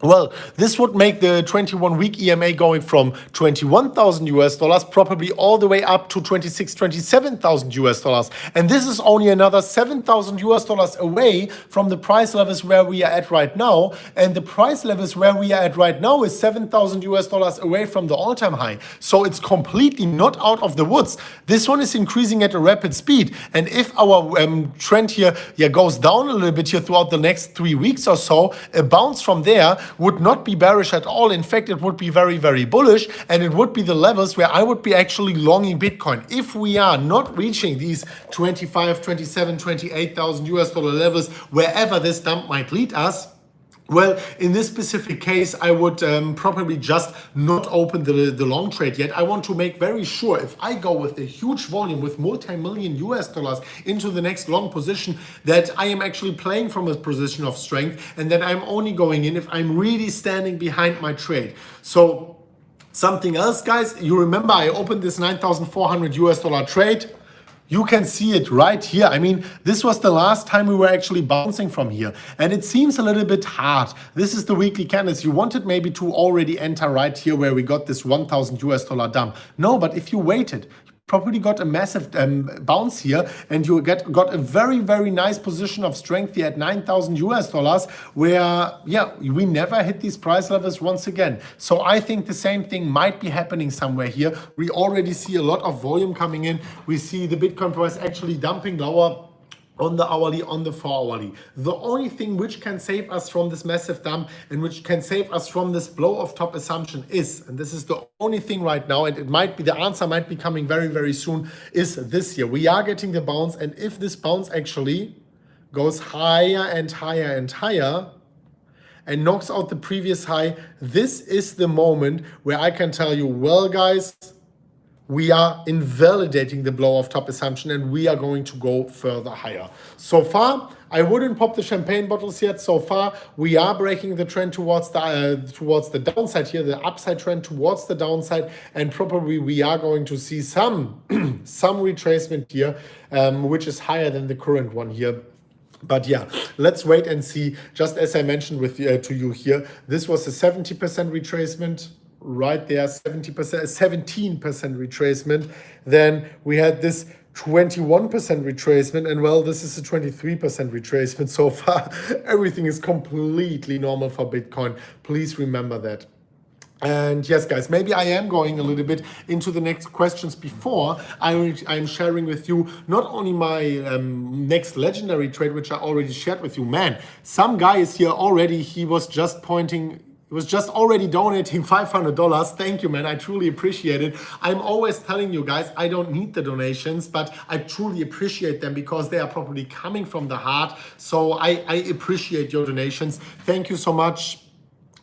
[SPEAKER 1] well, this would make the 21-week EMA going from 21,000 US dollars probably all the way up to 27,000 US dollars. And this is only another 7,000 US dollars away from the price levels where we are at right now. And the price levels where we are at right now is 7,000 US dollars away from the all-time high. So it's completely not out of the woods. This one is increasing at a rapid speed. And if our trend here goes down a little bit here throughout the next 3 weeks or so, a bounce from there would not be bearish at all. In fact, it would be very, very bullish, and it would be the levels where I would be actually longing Bitcoin. If we are not reaching these 25, 27, 28,000 US dollar levels, wherever this dump might lead us, well, in this specific case, I would probably just not open the long trade yet. I want to make very sure if I go with a huge volume with multi-million US dollars into the next long position, that I am actually playing from a position of strength and that I'm only going in if I'm really standing behind my trade. So something else, guys, you remember I opened this 9,400 US dollar trade. You can see it right here. I mean, this was the last time we were actually bouncing from here. And it seems a little bit hard. This is the weekly candles. You wanted maybe to already enter right here where we got this 1,000 US dollar dump. No, but if you waited, probably got a massive bounce here, and you got a very, very nice position of strength here at 9,000 US dollars, where, we never hit these price levels once again. So I think the same thing might be happening somewhere here. We already see a lot of volume coming in. We see the Bitcoin price actually dumping lower on the hourly, on the 4-hourly. The only thing which can save us from this massive dump and which can save us from this blow of top assumption is, and this is the only thing right now, and it might be, the answer might be coming very, very soon, is this here. We are getting the bounce, and if this bounce actually goes higher and higher and higher and knocks out the previous high, this is the moment where I can tell you, well, guys, we are invalidating the blow of top assumption and we are going to go further higher. So far, I wouldn't pop the champagne bottles yet. So far, we are breaking the trend towards the downside here, the upside trend towards the downside, and probably we are going to see some retracement here, which is higher than the current one here. But yeah, let's wait and see. Just as I mentioned to you here, this was a 70% retracement. Right there, 17% retracement. Then we had this 21% retracement, and well, this is a 23% retracement. So far, everything is completely normal for Bitcoin. Please remember that. And yes, guys, maybe I am going a little bit into the next questions before I'm sharing with you not only my next legendary trade, which I already shared with you. Man, some guy is here already. He was just already donating $500. Thank you, man. I truly appreciate it. I'm always telling you guys, I don't need the donations, but I truly appreciate them because they are probably coming from the heart. So I appreciate your donations. Thank you so much.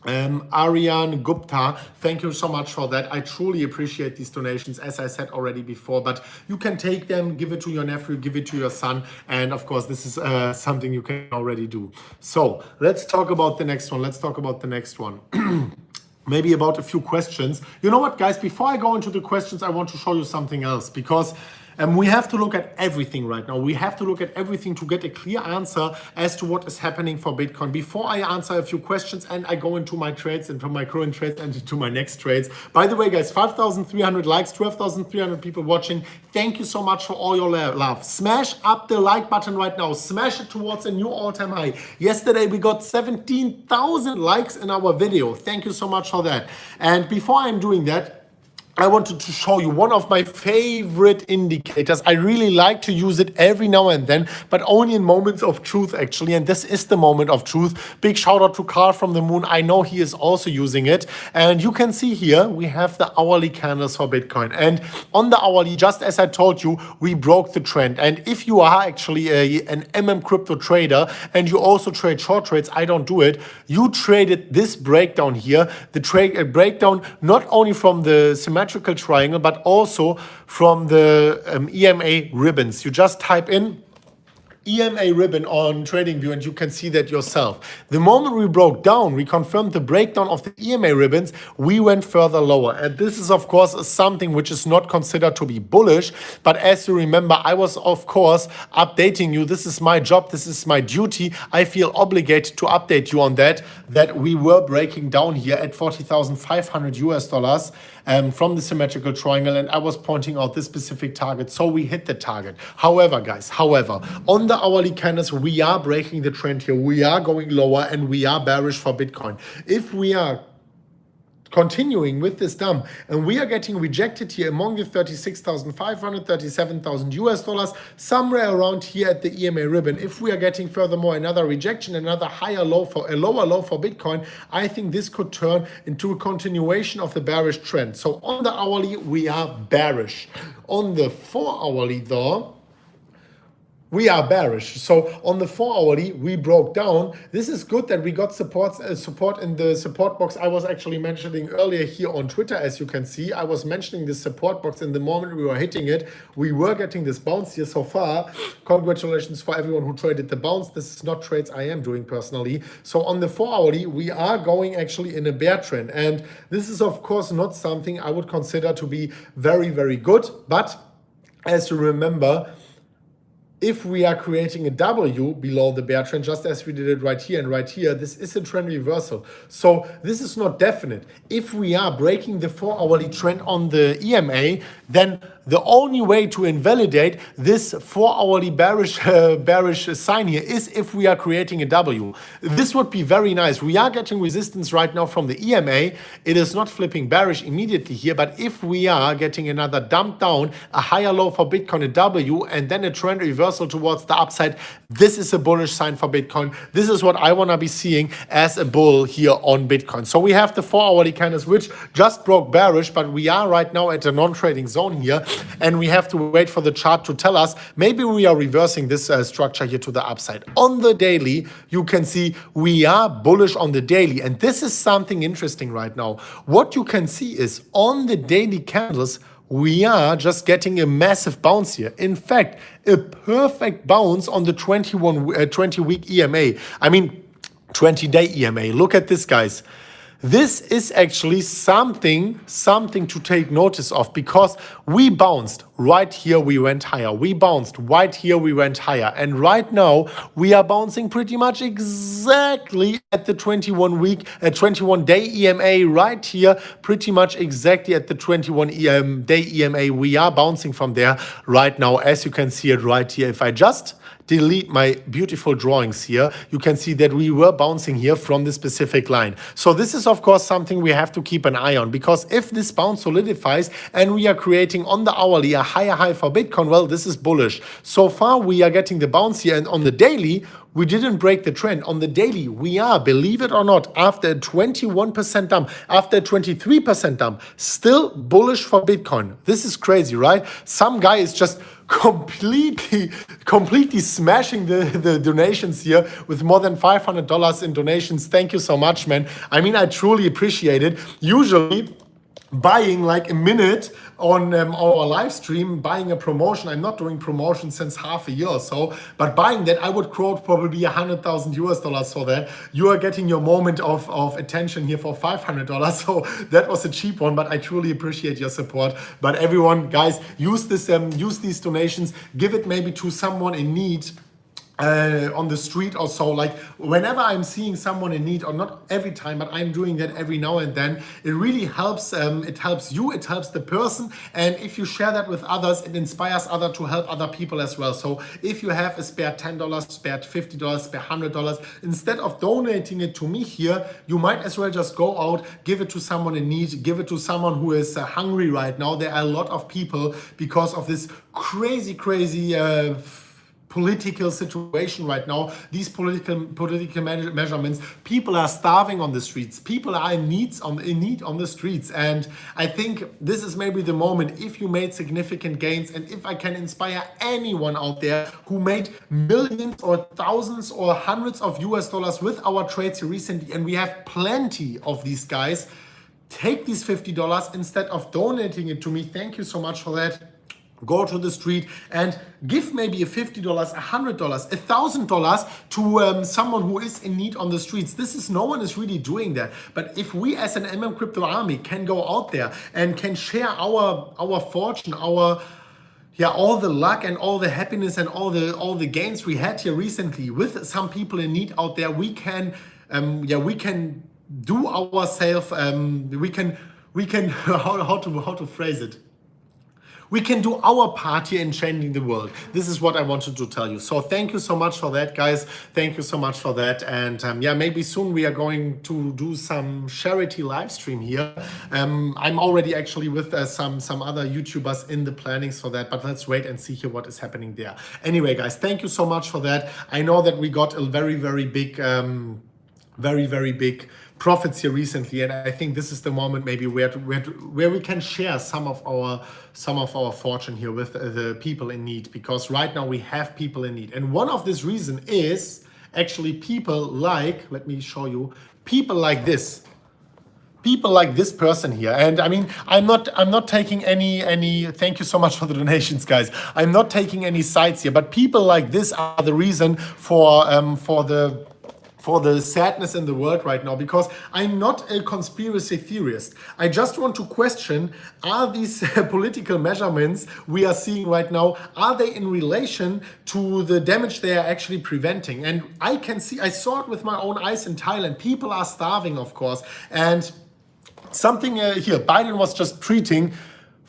[SPEAKER 1] Aryan Gupta, thank you so much for that. I truly appreciate these donations, as I said already before, but you can take them, give it to your nephew, give it to your son, and of course this is something you can already do. So let's talk about the next one. Maybe about a few questions. You know what, guys, before I go into the questions, I want to show you something else, because we have to look at everything right now. We have to look at everything to get a clear answer as to what is happening for Bitcoin. Before I answer a few questions and I go into my trades, into my current trades and into my next trades. By the way, guys, 5,300 likes, 12,300 people watching. Thank you so much for all your love. Smash up the like button right now. Smash it towards a new all-time high. Yesterday, we got 17,000 likes in our video. Thank you so much for that. And before I'm doing that, I wanted to show you one of my favorite indicators. I really like to use it every now and then, but only in moments of truth, actually. And this is the moment of truth. Big shout out to Carl from the Moon. I know he is also using it. And you can see here, we have the hourly candles for Bitcoin. And on the hourly, just as I told you, we broke the trend. And if you are actually an MMCrypto trader and you also trade short trades, I don't do it. You traded this breakdown here, the trade breakdown, not only from the symmetrical triangle, but also from the EMA ribbons. You just type in EMA ribbon on TradingView, and you can see that yourself. The moment we broke down, we confirmed the breakdown of the EMA ribbons, we went further lower. And this is, of course, something which is not considered to be bullish. But as you remember, I was, of course, updating you. This is my job. This is my duty. I feel obligated to update you on that we were breaking down here at 40,500 US dollars from the symmetrical triangle, and I was pointing out this specific target, so we hit the target. However, guys, on the hourly candles, we are breaking the trend here. We are going lower and we are bearish for Bitcoin. If we are continuing with this dump and we are getting rejected here among the 36,500, 37,000 US dollars, somewhere around here at the EMA ribbon, if we are getting furthermore another rejection, another lower low for Bitcoin, I think this could turn into a continuation of the bearish trend. So on the hourly, we are bearish. On the 4 hourly though, we are bearish. So on the 4 hourly, we broke down. This is good that we got support in the support box I was actually mentioning earlier here on Twitter. As you can see, I was mentioning the support box, and the moment we were hitting it, we were getting this bounce here so far. Congratulations for everyone who traded the bounce. This is not trades I am doing personally. So on the 4 hourly, we are going actually in a bear trend. And this is of course not something I would consider to be very, very good. But as you remember, if we are creating a W below the bear trend, just as we did it right here and right here, this is a trend reversal. So this is not definite. If we are breaking the 4 hourly trend on the EMA, then the only way to invalidate this 4 hourly bearish sign here is if we are creating a W. This would be very nice. We are getting resistance right now from the EMA. It is not flipping bearish immediately here, but if we are getting another dump down, a higher low for Bitcoin, a W, and then a trend reversal towards the upside, this is a bullish sign for Bitcoin. This is what I want to be seeing as a bull here on Bitcoin. So we have the 4 hourly candles which just broke bearish, but we are right now at a non-trading zone here, and we have to wait for the chart to tell us maybe we are reversing this structure here to the upside. On the daily, you can see we are bullish on the daily, and this is something interesting right now. What you can see is on the daily candles, we are just getting a massive bounce here. In fact, a perfect bounce on the 20-week EMA. I mean, 20-day EMA. Look at this, guys. This is actually something to take notice of, because we bounced right here, we went higher. We bounced right here, we went higher. And right now, we are bouncing pretty much exactly at the 21-day EMA right here, pretty much exactly at the 21-day EMA. We are bouncing from there right now, as you can see it right here. If I just delete my beautiful drawings here, you can see that we were bouncing here from this specific line. So this is of course something we have to keep an eye on, because if this bounce solidifies and we are creating on the hourly a higher high for Bitcoin, well, this is bullish. So far we are getting the bounce here, and on the daily we didn't break the trend. On the daily, we are, believe it or not, after a 21% dump, after a 23% dump, still bullish for Bitcoin. This is crazy, right? Some guy is just completely smashing the donations here with more than $500 in donations. Thank you so much, man. I mean, I truly appreciate it. Usually, buying like a minute on our live stream, buying a promotion. I'm not doing promotion since half a year or so, but buying that, I would quote probably $100,000 for that. You are getting your moment of attention here for $500. So that was a cheap one, but I truly appreciate your support. But everyone, guys, use these donations, give it maybe to someone in need. On the street or so, like whenever I'm seeing someone in need, or not every time, but I'm doing that every now and then, it really helps. It helps you, it helps the person, and if you share that with others, it inspires others to help other people as well. So if you have a spare $10, spare $50, spare $100, instead of donating it to me here, you might as well just go out, give it to someone in need, give it to someone who is hungry right now. There are a lot of people, because of this crazy political situation right now, these political measurements, people are starving on the streets, people are in need on the streets. And I think this is maybe the moment, if you made significant gains, and if I can inspire anyone out there who made millions or thousands or hundreds of US dollars with our trades recently, and we have plenty of these guys, take these $50 instead of donating it to me. Thank you so much for that. go to the street and give maybe a $50, $100, $1,000 to someone who is in need on the streets. No one is really doing that. But if we as an Crypto army can go out there and can share our fortune, all the luck and all the happiness and all the gains we had here recently with some people in need out there, we can do ourselves. We can how to phrase it. We can do our part here in changing the world. This is what I wanted to tell you. So thank you so much for that, guys. Thank you so much for that. And maybe soon we are going to do some charity live stream here. I'm already actually with some other YouTubers in the plannings for that, but let's wait and see here what is happening there. Anyway, guys, thank you so much for that. I know that we got a very, very big profits here recently, and I think this is the moment maybe where we can share some of our fortune here with the people in need, because right now we have people in need, and one of this reason is actually people like, let me show you, people like this person here. And I mean, I'm not taking any thank you so much for the donations, guys. I'm not taking any sides here, but people like this are the reason for the sadness in the world right now, because I'm not a conspiracy theorist. I just want to question, are these political measurements we are seeing right now, are they in relation to the damage they are actually preventing? And I saw it with my own eyes in Thailand. People are starving, of course. And something here, Biden was just tweeting,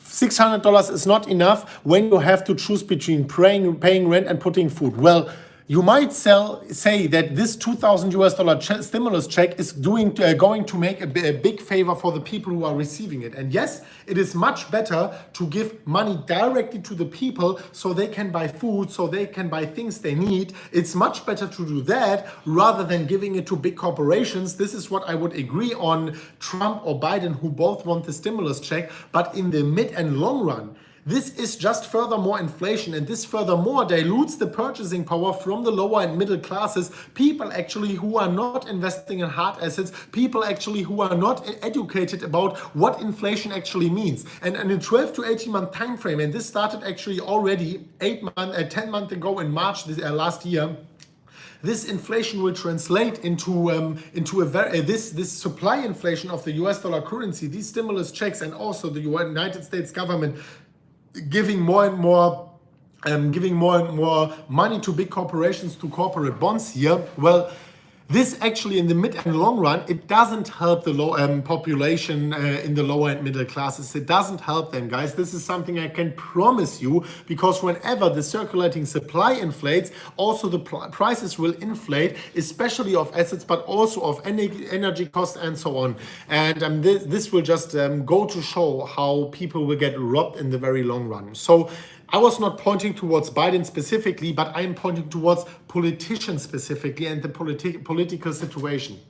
[SPEAKER 1] $600 is not enough when you have to choose between paying rent and putting food. Well, you might say that this $2,000 stimulus check is going to make a big favor for the people who are receiving it. And yes, it is much better to give money directly to the people so they can buy food, so they can buy things they need. It's much better to do that rather than giving it to big corporations. This is what I would agree on Trump or Biden, who both want the stimulus check. But in the mid and long run, this is just furthermore inflation, and this furthermore dilutes the purchasing power from the lower and middle classes, people actually who are not investing in hard assets, people actually who are not educated about what inflation actually means. And in a 12 to 18 month time frame, and this started actually already 10 months ago in March last year, this inflation will translate into this supply inflation of the US dollar currency, these stimulus checks, and also the United States government giving more and more money to big corporations, to corporate bonds here. Well, this actually in the mid and long run, it doesn't help the low population in the lower and middle classes. It doesn't help them, guys. This is something I can promise you, because whenever the circulating supply inflates, also the prices will inflate, especially of assets, but also of energy costs and so on. And this will just go to show how people will get robbed in the very long run. So I was not pointing towards Biden specifically, but I'm pointing towards politicians specifically and the political situation.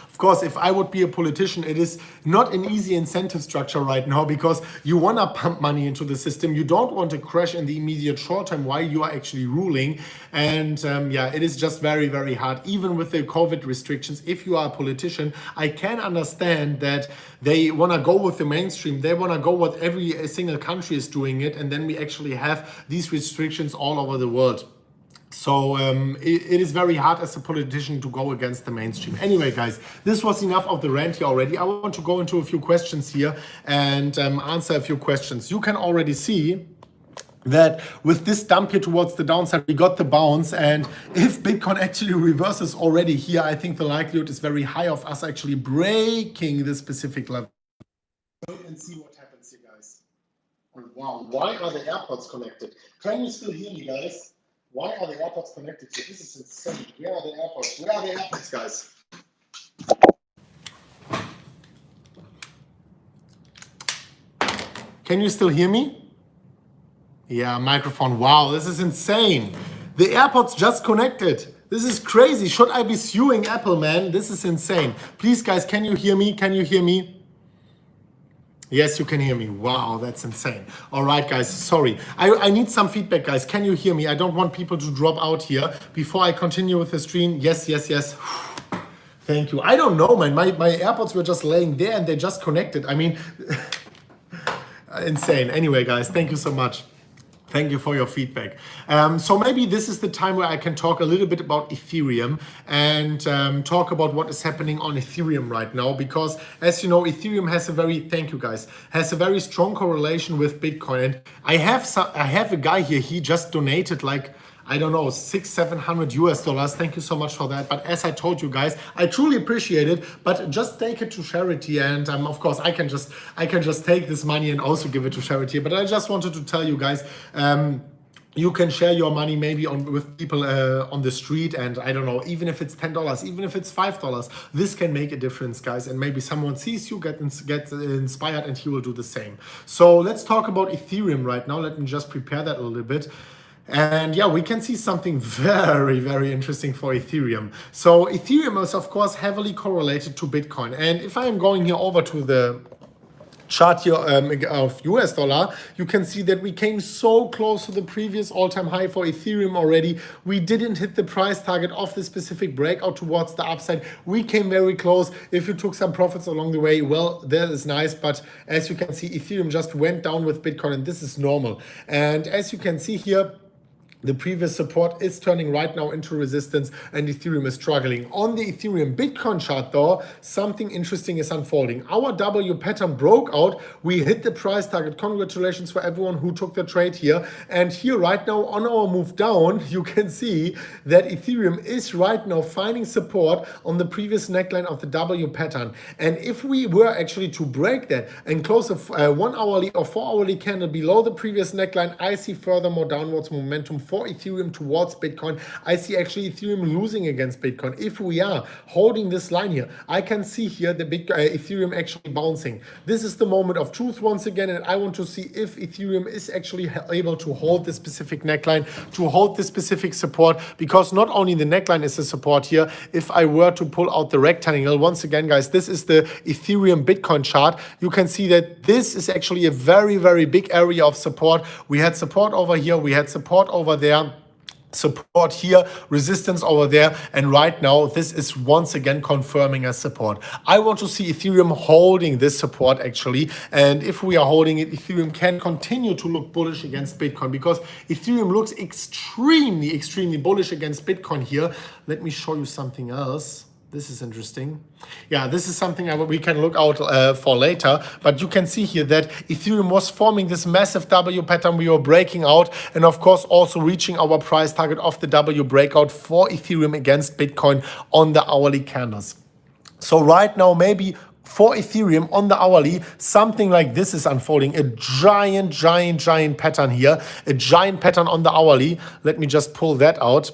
[SPEAKER 1] Of course, if I would be a politician, it is not an easy incentive structure right now, because you want to pump money into the system. You don't want to crash in the immediate short term while you are actually ruling. And it is just very, very hard. Even with the COVID restrictions, if you are a politician, I can understand that they want to go with the mainstream. They want to go with every single country is doing it. And then we actually have these restrictions all over the world. So it is very hard as a politician to go against the mainstream. Anyway, guys, this was enough of the rant here already. I want to go into a few questions here and answer a few questions. You can already see that with this dump here towards the downside, we got the bounce. And if Bitcoin actually reverses already here, I think the likelihood is very high of us actually breaking this specific level. Wait and see what happens here, guys. And wow, why are the AirPods connected? Can you still hear me, guys? Why are the AirPods connected here? This is insane. Where are the AirPods? Where are the AirPods, guys? Can you still hear me? Yeah, microphone. Wow, this is insane. The AirPods just connected. This is crazy. Should I be suing Apple, man? This is insane. Please, guys, can you hear me? Can you hear me? Yes, you can hear me. Wow, that's insane. All right, guys, sorry. I need some feedback, guys. Can you hear me? I don't want people to drop out here before I continue with the stream. Yes, yes, yes. Thank you. I don't know, man. My AirPods were just laying there and they just connected. I mean, insane. Anyway, guys, thank you so much. Thank you for your feedback. So maybe this is the time where I can talk a little bit about Ethereum and talk about what is happening on Ethereum right now, because as you know, Ethereum has a very, thank you guys, has a very strong correlation with Bitcoin. And I have a guy here, he just donated like, I don't know, $600-700. Thank you so much for that. But as I told you guys, I truly appreciate it. But just take it to charity, and of course, I can just take this money and also give it to charity. But I just wanted to tell you guys. You can share your money maybe with people on the street, and I don't know, even if it's $10, even if it's $5, this can make a difference, guys. And maybe someone sees you, get inspired, and he will do the same. So let's talk about Ethereum right now. Let me just prepare that a little bit. And yeah, we can see something very, very interesting for Ethereum. So Ethereum is, of course, heavily correlated to Bitcoin. And if I am going here over to the chart here of US dollar, you can see that we came so close to the previous all-time high for Ethereum already. We didn't hit the price target of the specific breakout towards the upside. We came very close. If you took some profits along the way, well, that is nice. But as you can see, Ethereum just went down with Bitcoin, and this is normal. And as you can see here, the previous support is turning right now into resistance, and Ethereum is struggling. On the Ethereum Bitcoin chart though, something interesting is unfolding. Our W pattern broke out. We hit the price target. Congratulations for everyone who took the trade here. And here right now on our move down, you can see that Ethereum is right now finding support on the previous neckline of the W pattern. And if we were actually to break that and close a 1 hourly or 4 hourly candle below the previous neckline, I see furthermore downwards momentum for Ethereum towards Bitcoin. I see actually Ethereum losing against Bitcoin. If we are holding this line here, I can see here the Ethereum actually bouncing. This is the moment of truth once again, and I want to see if Ethereum is actually able to hold this specific neckline, to hold this specific support, because not only the neckline is the support here. If I were to pull out the rectangle, once again, guys, this is the Ethereum Bitcoin chart. You can see that this is actually a very, very big area of support. We had support over here, we had support over there, support here, resistance over there, and right now this is once again confirming as support. I want to see Ethereum holding this support actually, and if we are holding it, Ethereum can continue to look bullish against Bitcoin, because Ethereum looks extremely bullish against Bitcoin here. Let me show you something else. This is interesting. Yeah, this is something we can look out for later. But you can see here that Ethereum was forming this massive W pattern. We were breaking out, and of course also reaching our price target of the W breakout for Ethereum against Bitcoin on the hourly candles. So right now, maybe for Ethereum on the hourly, something like this is unfolding. A giant pattern here. A giant pattern on the hourly. Let me just pull that out.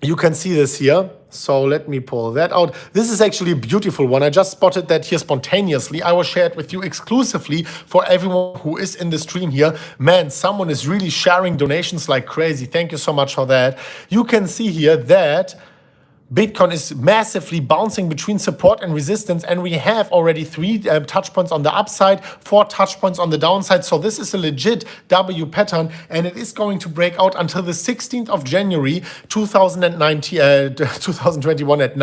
[SPEAKER 1] You can see this here. So let me pull that out. This is actually a beautiful one. I just spotted that here spontaneously. I will share it with you exclusively for everyone who is in the stream here. Man, someone is really sharing donations like crazy. Thank you so much for that. You can see here that Bitcoin is massively bouncing between support and resistance, and we have already 3 touch points on the upside, 4 touch points on the downside. So this is a legit W pattern, and it is going to break out until the 16th of January 2021 at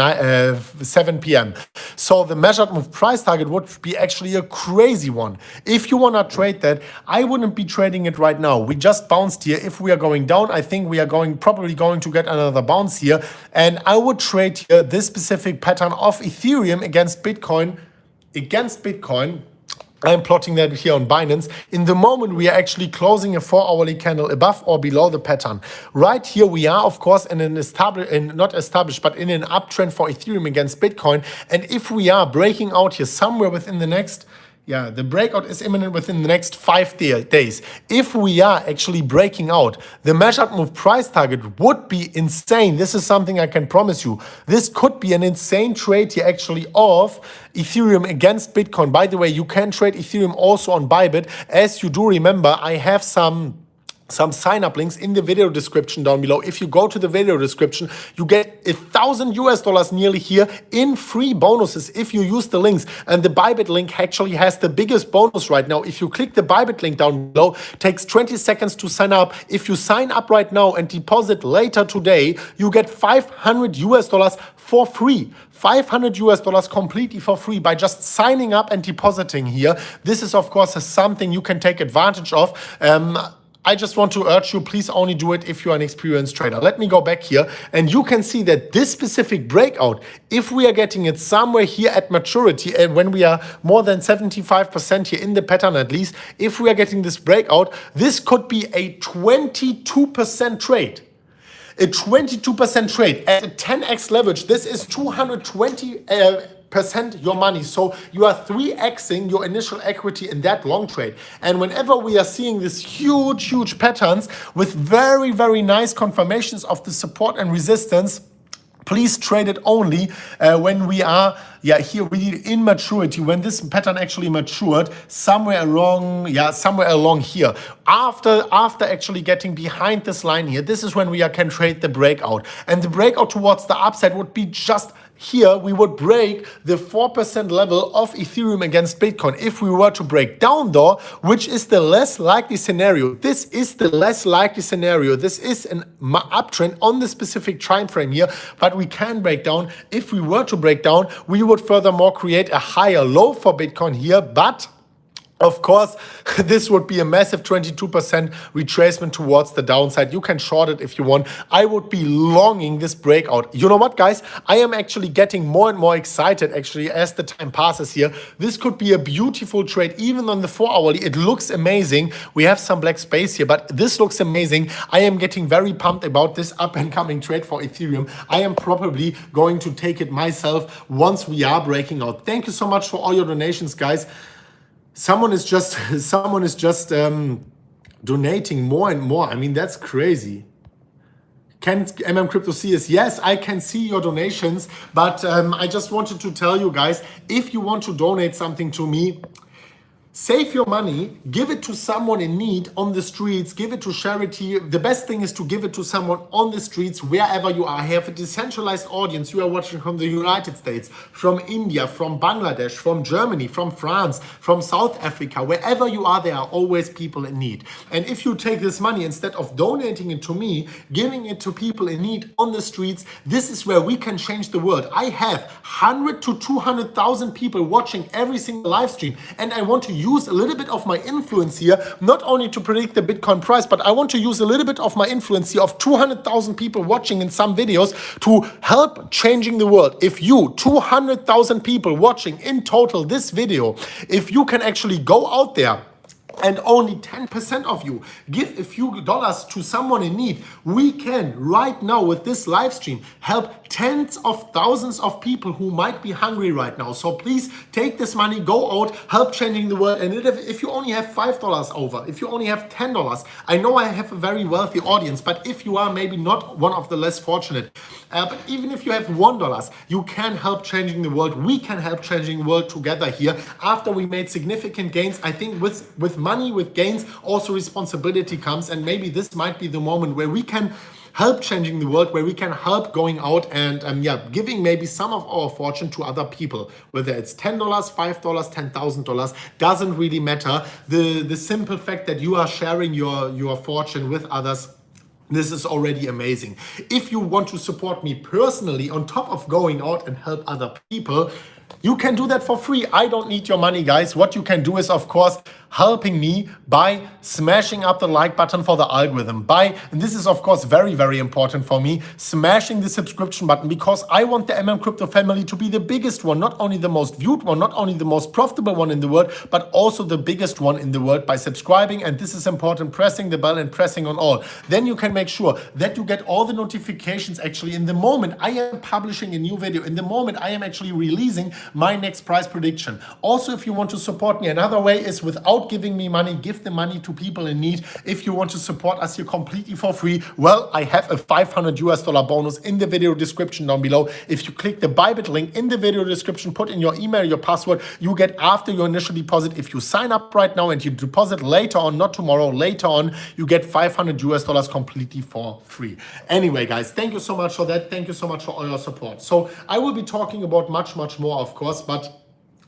[SPEAKER 1] 7 p.m. So the measured move price target would be actually a crazy one. If you want to trade that, I wouldn't be trading it right now. We just bounced here. If we are going down, I think we are probably going to get another bounce here, and I would trade here this specific pattern of Ethereum against Bitcoin. I'm plotting that here on Binance. In the moment we are actually closing a 4 hourly candle above or below the pattern. Right here we are, of course, in an not established, but in an uptrend for Ethereum against Bitcoin. And if we are breaking out here somewhere within the next, the breakout is imminent within the next 5 days. If we are actually breaking out, the measured move price target would be insane. This is something I can promise you. This could be an insane trade here actually of Ethereum against Bitcoin. By the way, you can trade Ethereum also on Bybit. As you do remember, I have some sign-up links in the video description down below. If you go to the video description, you get $1,000 nearly here in free bonuses if you use the links. And the Bybit link actually has the biggest bonus right now. If you click the Bybit link down below, it takes 20 seconds to sign up. If you sign up right now and deposit later today, you get $500 for free. $500 completely for free by just signing up and depositing here. This is, of course, something you can take advantage of. I just want to urge you, please only do it if you are an experienced trader. Let me go back here, and you can see that this specific breakout, if we are getting it somewhere here at maturity, and when we are more than 75% here in the pattern at least, if we are getting this breakout, this could be a 22% trade. A 22% trade at a 10x leverage. This is 220% your money. So you are 3xing your initial equity in that long trade. And whenever we are seeing these huge patterns with very, very nice confirmations of the support and resistance, please trade it only when we are here really in maturity, when this pattern actually matured somewhere along here. After actually getting behind this line here, this is when we can trade the breakout. And the breakout towards the upside would be just here. We would break the 4% level of Ethereum against Bitcoin. If we were to break down though, which is the less likely scenario, this is the less likely scenario. This is an uptrend on the specific time frame here, but we can break down. If we were to break down, we would furthermore create a higher low for Bitcoin here, but of course, this would be a massive 22% retracement towards the downside. You can short it if you want. I would be longing this breakout. You know what, guys? I am actually getting more and more excited actually as the time passes here. This could be a beautiful trade, even on the 4-hourly. It looks amazing. We have some black space here, but this looks amazing. I am getting very pumped about this up and coming trade for Ethereum. I am probably going to take it myself once we are breaking out. Thank you so much for all your donations, guys. Someone is just donating more and more. I mean, that's crazy. Can MMCrypto see us? Yes, I can see your donations, but I just wanted to tell you guys, if you want to donate something to me, save your money, give it to someone in need on the streets, give it to charity. The best thing is to give it to someone on the streets, wherever you are. I have a decentralized audience. You are watching from the United States, from India, from Bangladesh, from Germany, from France, from South Africa. Wherever you are, there are always people in need. And if you take this money, instead of donating it to me, giving it to people in need on the streets, this is where we can change the world. I have 100 to 200,000 people watching every single live stream, and I want to use a little bit of my influence here, not only to predict the Bitcoin price, but I want to use a little bit of my influence here of 200,000 people watching in some videos to help changing the world. If you, 200,000 people watching in total this video, if you can actually go out there and only 10% of you give a few dollars to someone in need, we can right now with this live stream help tens of thousands of people who might be hungry right now. So please take this money, go out, help changing the world. And if you only have $5 over, if you only have $10, I know I have a very wealthy audience, but if you are maybe not one of the less fortunate, but even if you have $1, you can help changing the world. We can help changing the world together here. After we made significant gains, I think with money, with gains, also responsibility comes, and maybe this might be the moment where we can help changing the world, where we can help going out and giving maybe some of our fortune to other people, whether it's $10, $5, $10,000, doesn't really matter. The simple fact that you are sharing your fortune with others, this is already amazing. If you want to support me personally on top of going out and help other people, you can do that for free. I don't need your money, guys. What you can do is, of course, helping me by smashing up the like button for the algorithm, and this is of course very, very important for me, smashing the subscription button, because I want the MMCrypto family to be the biggest one, not only the most viewed one, not only the most profitable one in the world, but also the biggest one in the world by subscribing. And this is important, pressing the bell and pressing on all. Then you can make sure that you get all the notifications actually in the moment I am publishing a new video, in the moment I am actually releasing my next price prediction. Also, if you want to support me, another way is without giving me money, give the money to people in need. If you want to support us here completely for free, well, I have a $500 bonus in the video description down below. If you click the Bybit link in the video description, put in your email, your password, you get after your initial deposit. If you sign up right now and you deposit later on, not tomorrow, later on, you get $500 completely for free. Anyway, guys, thank you so much for that. Thank you so much for all your support. So I will be talking about much more, of course, but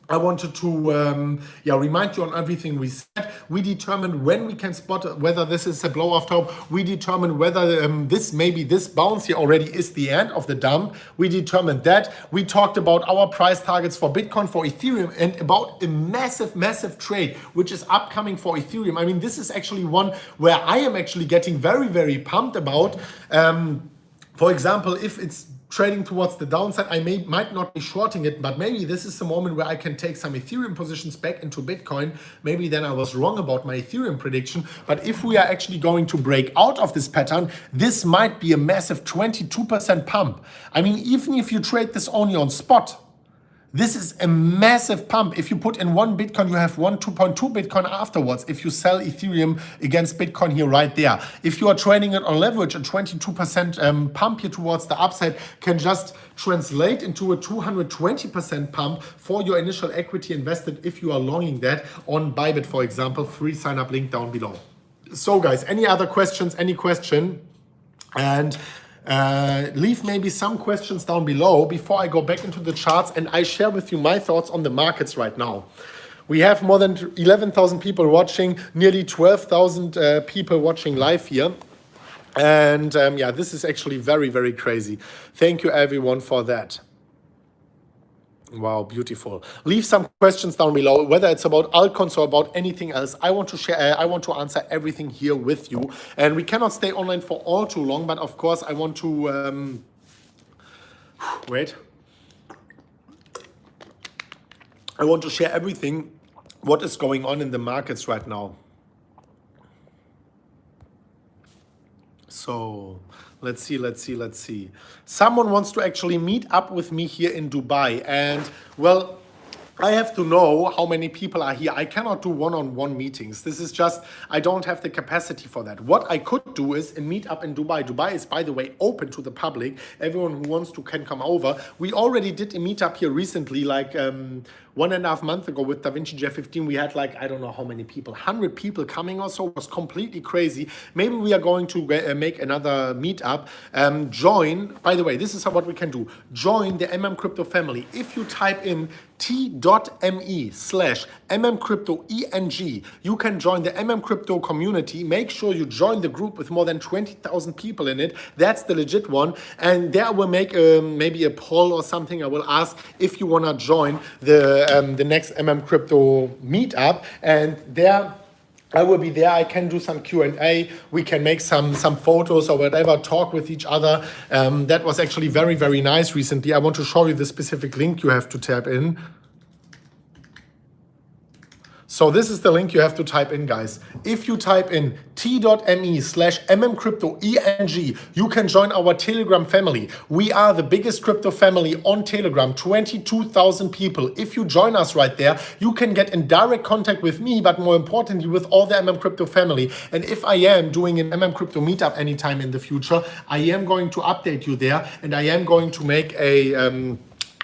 [SPEAKER 1] I wanted to remind you on everything we said. We determined when we can spot whether this is a blow off top. We determined whether this bounce here already is the end of the dump. We determined that. We talked about our price targets for Bitcoin, for Ethereum, and about a massive trade which is upcoming for Ethereum. I mean, this is actually one where I am actually getting very pumped about. For example, if it's trading towards the downside, I might not be shorting it, but maybe this is the moment where I can take some Ethereum positions back into Bitcoin. Maybe then I was wrong about my Ethereum prediction. But if we are actually going to break out of this pattern, this might be a massive 22% pump. I mean, even if you trade this only on spot, this is a massive pump. If you put in 1 Bitcoin, you have 2.2 Bitcoin afterwards. If you sell Ethereum against Bitcoin here right there. If you are trading it on leverage, a 22% pump here towards the upside can just translate into a 220% pump for your initial equity invested if you are longing that on Bybit, for example. Free sign up link down below. So guys, any other questions, any question? And leave maybe some questions down below before I go back into the charts and I share with you my thoughts on the markets right now. We have more than 11,000 people watching, nearly 12,000 people watching live here. And yeah, this is actually very crazy. Thank you everyone for that. Wow, beautiful. Leave some questions down below, whether it's about altcoins or about anything else. I want to share, I want to answer everything here with you. And we cannot stay online for all too long, but of course I want to, wait. I want to share everything, what is going on in the markets right now. So let's see. Someone wants to actually meet up with me here in Dubai. And well, I have to know how many people are here. I cannot do one-on-one meetings. This is just, I don't have the capacity for that. What I could do is a meet up in Dubai. Dubai is, by the way, open to the public. Everyone who wants to can come over. We already did a meetup here recently, like 1.5 months ago with DaVinci J15. We had like, I don't know how many people, 100 people coming or so. It was completely crazy. Maybe we are going to make another meetup. Join, by the way, this is what we can do. Join the MMCrypto family. If you type in t.me/MMCryptoENG, you can join the MMCrypto community. Make sure you join the group with more than 20,000 people in it. That's the legit one. And there I will make maybe a poll or something. I will ask if you want to join the next MMCrypto meetup. And there I will be there. I can do some Q&A. We can make some photos or whatever, talk with each other. That was actually very nice recently. I want to show you the specific link you have to tap in. So this is the link you have to type in, guys. If you type in t.me/MMCryptoENG, you can join our Telegram family. We are the biggest crypto family on Telegram, 22,000 people. If you join us right there, you can get in direct contact with me, but more importantly, with all the MMCrypto family. And if I am doing an MMCrypto meetup anytime in the future, I am going to update you there, and I am going to make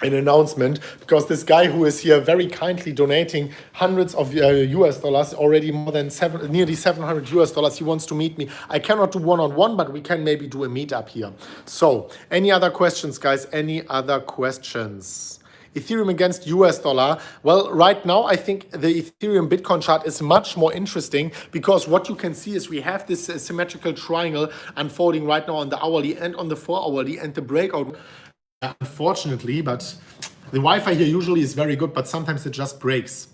[SPEAKER 1] an announcement, because this guy who is here very kindly donating hundreds of US dollars, already more than nearly $700 US, he wants to meet me. I cannot do one-on-one, but we can maybe do a meetup here. So any other questions, guys? Any other questions? Ethereum against US dollar. Well, right now, I think the Ethereum Bitcoin chart is much more interesting, because what you can see is we have this symmetrical triangle unfolding right now on the hourly and on the 4-hourly, and the breakout. Unfortunately, but the Wi-Fi here usually is very good, but sometimes it just breaks.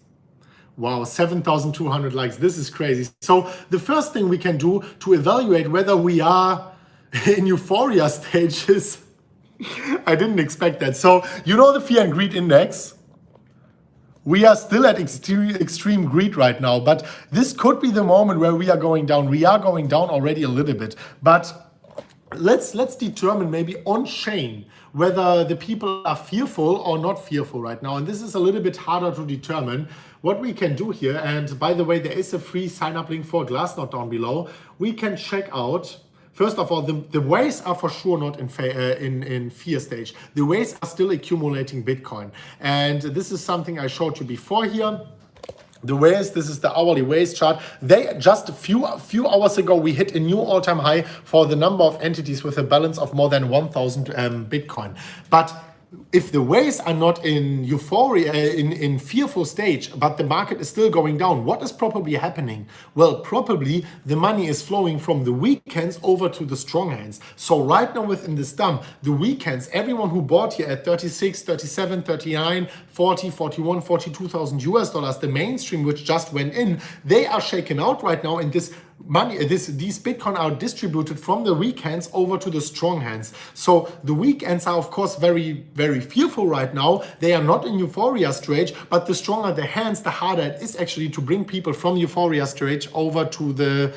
[SPEAKER 1] Wow, 7,200 likes. This is crazy. So the first thing we can do to evaluate whether we are in euphoria stages, I didn't expect that. So you know the fear and greed index? We are still at extreme greed right now, but this could be the moment where we are going down. We are going down already a little bit, but let's determine maybe on chain whether the people are fearful or not fearful right now. And this is a little bit harder to determine. What we can do here, and by the way, there is a free sign up link for Glassnode down below. We can check out, first of all, the waves are for sure not in fear stage. The waves are still accumulating Bitcoin. And this is something I showed you before here. The waves, this is the hourly waves chart. They just a few hours ago, we hit a new all-time high for the number of entities with a balance of more than 1,000 Bitcoin. But if the waves are not in euphoria, in fearful stage, but the market is still going down, what is probably happening? Well, probably the money is flowing from the weak hands over to the strong hands. So right now within this dump, the weak hands, everyone who bought here at 36, 37, 39, 40, 41, 42,000 US dollars, the mainstream which just went in, they are shaken out right now, and this money, these Bitcoin are distributed from the weak hands over to the strong hands. So the weak hands are of course very, very fearful right now. They are not in euphoria stage, but the stronger the hands, the harder it is actually to bring people from euphoria stage over to the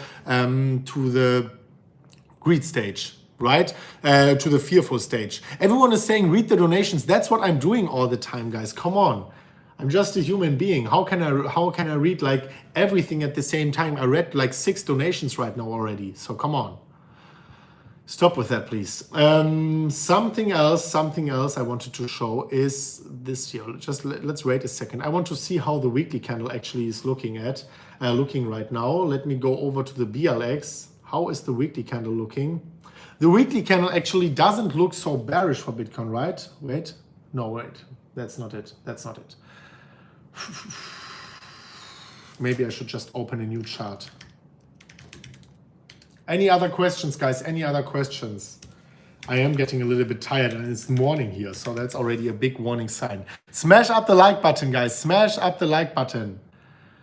[SPEAKER 1] greed stage. Right? To the fearful stage. Everyone is saying read the donations. That's what I'm doing all the time, guys. Come on. I'm just a human being. How can I read like everything at the same time? I read like 6 donations right now already. So come on. Stop with that, please. Something else I wanted to show is this here. Let's wait a second. I want to see how the weekly candle actually is looking right now. Let me go over to the BLX. How is the weekly candle looking? The weekly candle actually doesn't look so bearish for Bitcoin, right? Wait. No, wait. That's not it. That's not it. Maybe I should just open a new chart. Any other questions, guys? Any other questions? I am getting a little bit tired and it's morning here, so that's already a big warning sign. Smash up the like button, guys. Smash up the like button.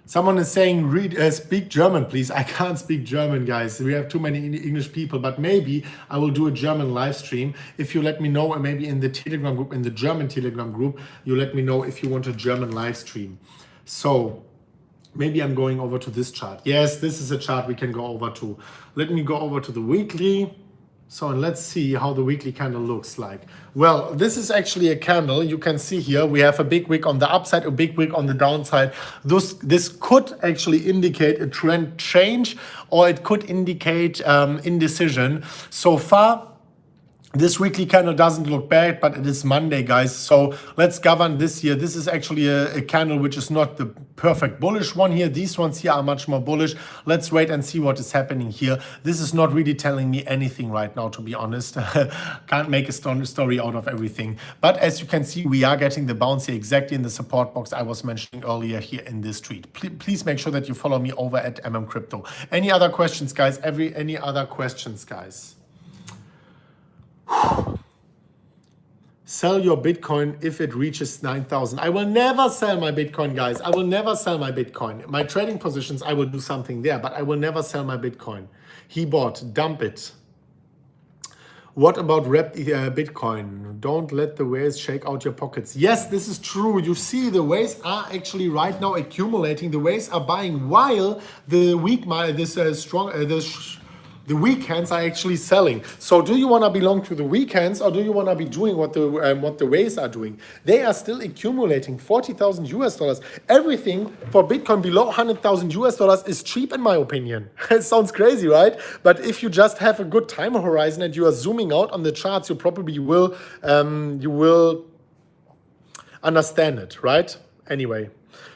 [SPEAKER 1] Someone is saying, speak German, please. I can't speak German, guys. We have too many English people, but maybe I will do a German live stream. If you let me know, maybe in the Telegram group, in the German Telegram group, you let me know if you want a German live stream. So maybe I'm going over to this chart. Yes, this is a chart we can go over to. Let me go over to the weekly. So let's see how the weekly candle looks like. Well, this is actually a candle. You can see here we have a big wick on the upside, a big wick on the downside. This could actually indicate a trend change, or it could indicate indecision. So far, this weekly candle doesn't look bad, but it is Monday, guys. So let's govern this here. This is actually a candle which is not the perfect bullish one here. These ones here are much more bullish. Let's wait and see what is happening here. This is not really telling me anything right now, to be honest. Can't make a story out of everything. But as you can see, we are getting the bounce here exactly in the support box I was mentioning earlier here in this tweet. Please make sure that you follow me over at MMCrypto. Any other questions, guys? Any other questions, guys? Sell your Bitcoin if it reaches 9,000. I will never sell my Bitcoin, guys. I will never sell my Bitcoin. My trading positions, I will do something there, but I will never sell my Bitcoin. He bought, dump it. What about Bitcoin? Don't let the waves shake out your pockets. Yes, this is true. You see, the waves are actually right now accumulating. The waves are buying while the the weak hands are actually selling. So do you want to belong to the weak hands, or do you want to be doing what the waves are doing? They are still accumulating 40,000 US dollars. Everything for Bitcoin below 100,000 US dollars is cheap, in my opinion. It sounds crazy, right? But if you just have a good time horizon and you are zooming out on the charts, you probably will understand it, right? Anyway,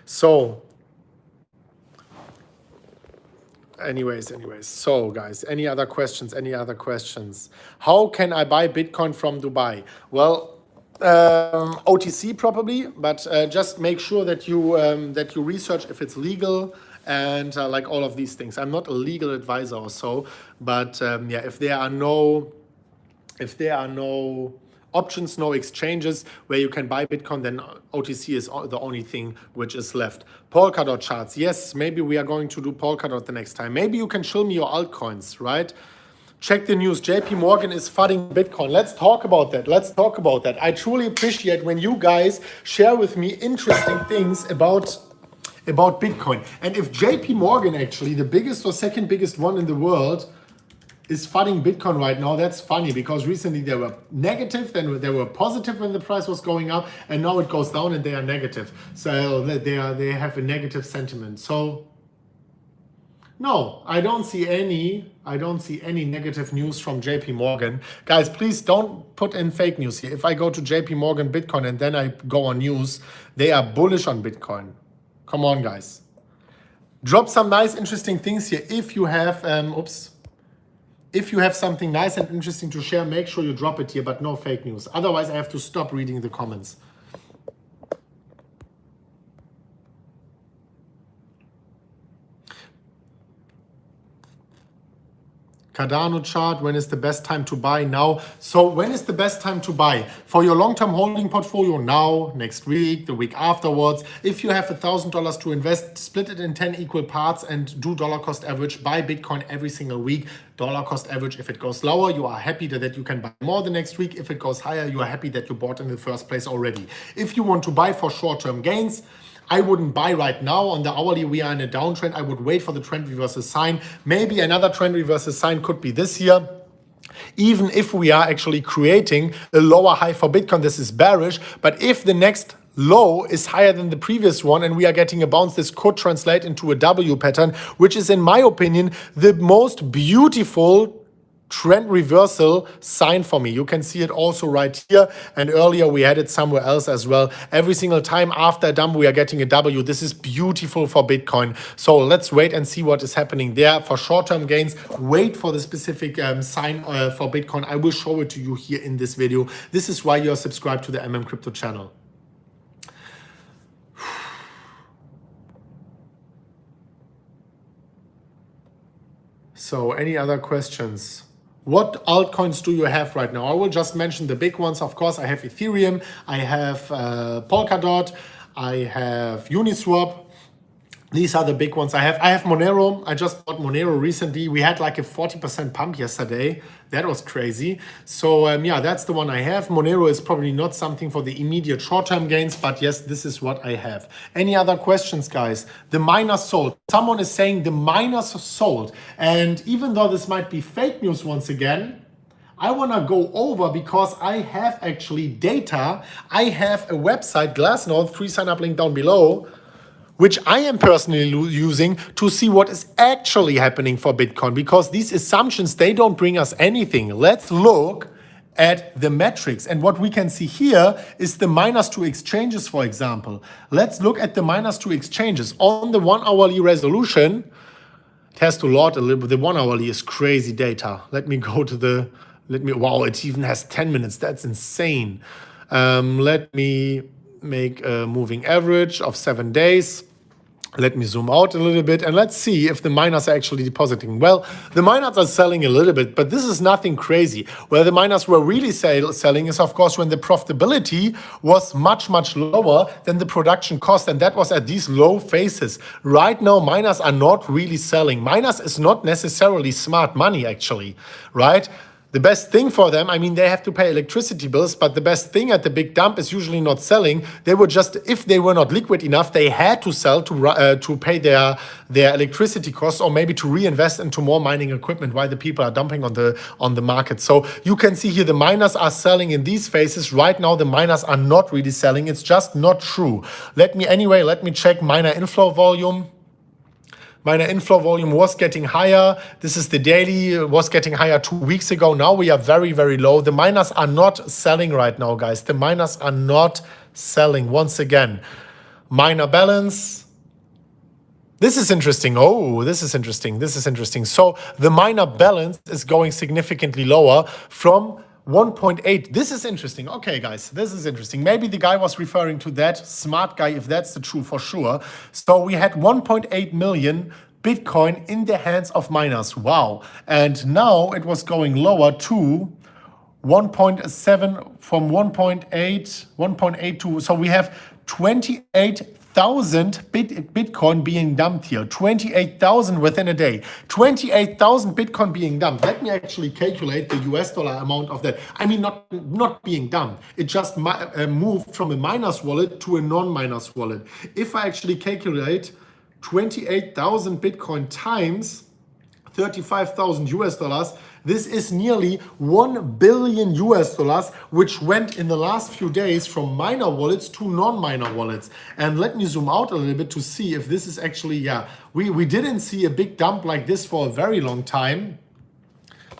[SPEAKER 1] so Anyways. So guys, any other questions? How can I buy Bitcoin from Dubai? Well, OTC probably, but just make sure that you research if it's legal and like all of these things. I'm not a legal advisor or so, but yeah, if there are no options, no exchanges where you can buy Bitcoin, then OTC is the only thing which is left. Polkadot charts. Yes, maybe we are going to do Polkadot the next time. Maybe you can show me your altcoins, right? Check the news. JP Morgan is flooding Bitcoin. Let's talk about that. I truly appreciate when you guys share with me interesting things about Bitcoin. And if JP Morgan, actually the biggest or second biggest one in the world, is flooding Bitcoin right now, that's funny, because recently they were negative, then they were positive when the price was going up, and now it goes down and they are negative. So they have a negative sentiment. So no, I don't see any negative news from JP Morgan. Guys, please don't put in fake news here. If I go to JP Morgan Bitcoin and then I go on news, they are bullish on Bitcoin. Come on, guys. Drop some nice interesting things here if you have If you have something nice and interesting to share, make sure you drop it here, but no fake news. Otherwise, I have to stop reading the comments. Cardano chart, when is the best time to buy? Now. So when is the best time to buy? For your long-term holding portfolio, now, next week, the week afterwards. If you have $1,000 to invest, split it in 10 equal parts and do dollar cost average, buy Bitcoin every single week. Dollar cost average, if it goes lower, you are happy that you can buy more the next week. If it goes higher, you are happy that you bought in the first place already. If you want to buy for short-term gains, I wouldn't buy right now. On the hourly, we are in a downtrend. I would wait for the trend reversal sign. Maybe another trend reversal sign could be this year. Even if we are actually creating a lower high for Bitcoin, this is bearish. But if the next low is higher than the previous one and we are getting a bounce, this could translate into a W pattern, which is, in my opinion, the most beautiful trend reversal sign for me. You can see it also right here, and earlier we had it somewhere else as well. Every single time after a dump we are getting a W. This is beautiful for Bitcoin. So let's wait and see what is happening there. For short-term gains, wait for the specific sign for Bitcoin. I will show it to you here in this video. This is why you're subscribed to the MMCrypto channel. So any other questions? What altcoins do you have right now? I will just mention the big ones. Of course, I have Ethereum, I have Polkadot, I have Uniswap. These are the big ones I have. I have Monero. I just bought Monero recently. We had like a 40% pump yesterday. That was crazy. So yeah, that's the one I have. Monero is probably not something for the immediate short-term gains, but yes, this is what I have. Any other questions, guys? The miners sold. Someone is saying the miners sold. And even though this might be fake news once again, I want to go over because I have actually data. I have a website, Glassnode, free sign up link down below, which I am personally using to see what is actually happening for Bitcoin, because these assumptions, they don't bring us anything. Let's look at the metrics. And what we can see here is the miners to exchanges, for example. Let's look at the miners to exchanges. On the 1 hourly resolution, it has to load a little bit. The 1 hourly is crazy data. Let me go to the, wow, it even has 10 minutes. That's insane. Let me make a moving average of 7 days. Let me zoom out a little bit and let's see if the miners are actually depositing. Well, the miners are selling a little bit, but this is nothing crazy. Where the miners were really selling is, of course, when the profitability was much, much lower than the production cost, and that was at these low phases. Right now, miners are not really selling. Miners is not necessarily smart money, actually, right? The best thing for them, I mean, they have to pay electricity bills, but the best thing at the big dump is usually not selling. They were just, if they were not liquid enough, they had to sell to pay their electricity costs, or maybe to reinvest into more mining equipment while the people are dumping on the market. So you can see here the miners are selling in these phases. Right now, the miners are not really selling. It's just not true. Let me check miner inflow volume. Miner inflow volume was getting higher. This is the daily, was getting higher 2 weeks ago. Now we are very, very low. The miners are not selling right now, guys. The miners are not selling. Once again, miner balance. This is interesting. Oh, this is interesting. This is interesting. So the miner balance is going significantly lower from 1.8. This is interesting. Okay, guys, this is interesting. Maybe the guy was referring to that smart guy, if that's the truth, for sure. So we had 1.8 million Bitcoin in the hands of miners. Wow. And now it was going lower to 1.7 from 1.8 to, so we have 28,000 Bitcoin being dumped here. 28,000 within a day. 28,000 Bitcoin being dumped. Let me actually calculate the US dollar amount of that. I mean, not being dumped. It just moved from a miner's wallet to a non-miner's wallet. If I actually calculate 28,000 Bitcoin times 35,000 US dollars, this is nearly 1 billion US dollars, which went in the last few days from miner wallets to non-miner wallets. And let me zoom out a little bit to see if this is actually, yeah, we didn't see a big dump like this for a very long time.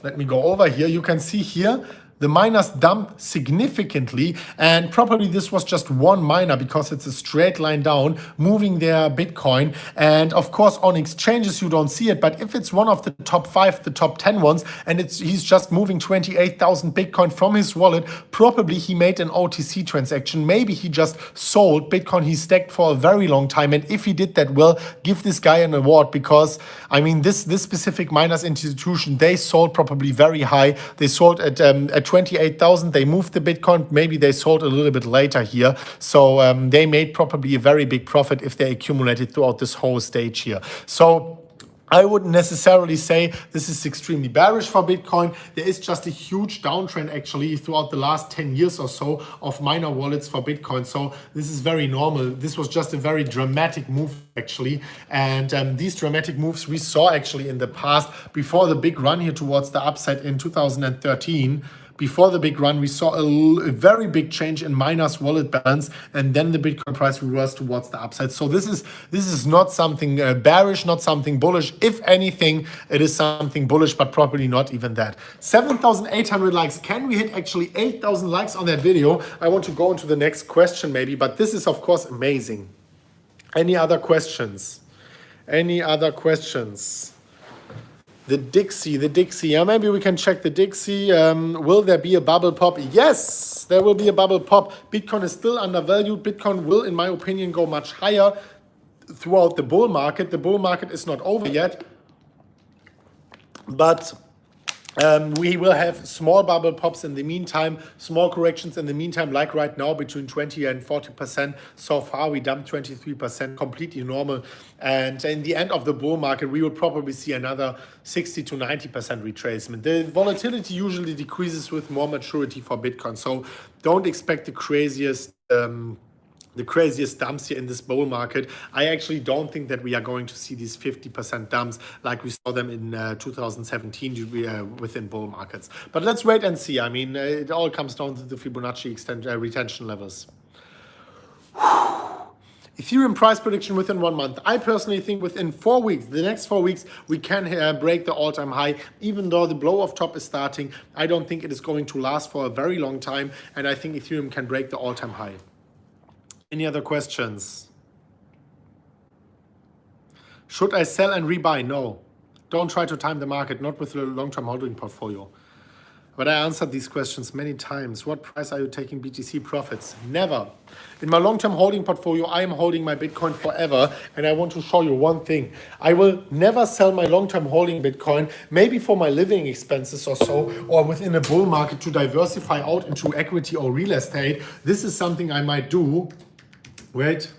[SPEAKER 1] Let me go over here. You can see here the miners dumped significantly, and probably this was just one miner because it's a straight line down moving their Bitcoin. And of course on exchanges you don't see it, but if it's one of the top 5, the top 10 ones, and he's just moving 28,000 Bitcoin from his wallet, probably he made an OTC transaction. Maybe he just sold Bitcoin he stacked for a very long time, and if he did that, well, give this guy an award, because I mean this specific miners institution, they sold probably very high. They sold at 28,000. They moved the Bitcoin. Maybe they sold a little bit later here. So they made probably a very big profit if they accumulated throughout this whole stage here. So I wouldn't necessarily say this is extremely bearish for Bitcoin. There is just a huge downtrend actually throughout the last 10 years or so of miner wallets for Bitcoin. So this is very normal. This was just a very dramatic move actually. And these dramatic moves we saw actually in the past before the big run here towards the upside in 2013. Before the big run, we saw a very big change in miners' wallet balance, and then the Bitcoin price reversed towards the upside. So this is not something bearish, not something bullish. If anything, it is something bullish, but probably not even that. 7,800 likes. Can we hit actually 8,000 likes on that video? I want to go into the next question maybe, but this is of course amazing. Any other questions? Any other questions? The Dixie, yeah, maybe we can check the Dixie. Will there be a bubble pop? Yes, there will be a bubble pop. Bitcoin is still undervalued. Bitcoin will, in my opinion, go much higher throughout the bull market. The bull market is not over yet, but we will have small bubble pops in the meantime, small corrections in the meantime, like right now between 20 and 40%. So far we dumped 23%, completely normal. And in the end of the bull market, we will probably see another 60 to 90% retracement. The volatility usually decreases with more maturity for Bitcoin. So don't expect the craziest dumps here in this bull market. I actually don't think that we are going to see these 50% dumps like we saw them in 2017 within bull markets. But let's wait and see. I mean, it all comes down to the Fibonacci retention levels. Ethereum price prediction within 1 month. I personally think within 4 weeks, the next 4 weeks, we can break the all-time high. Even though the blow off top is starting, I don't think it is going to last for a very long time. And I think Ethereum can break the all-time high. Any other questions? Should I sell and rebuy? No. Don't try to time the market, not with a long-term holding portfolio. But I answered these questions many times. What price are you taking BTC profits? Never. In my long-term holding portfolio, I am holding my Bitcoin forever. And I want to show you one thing. I will never sell my long-term holding Bitcoin, maybe for my living expenses or so, or within a bull market to diversify out into equity or real estate. This is something I might do. Wait.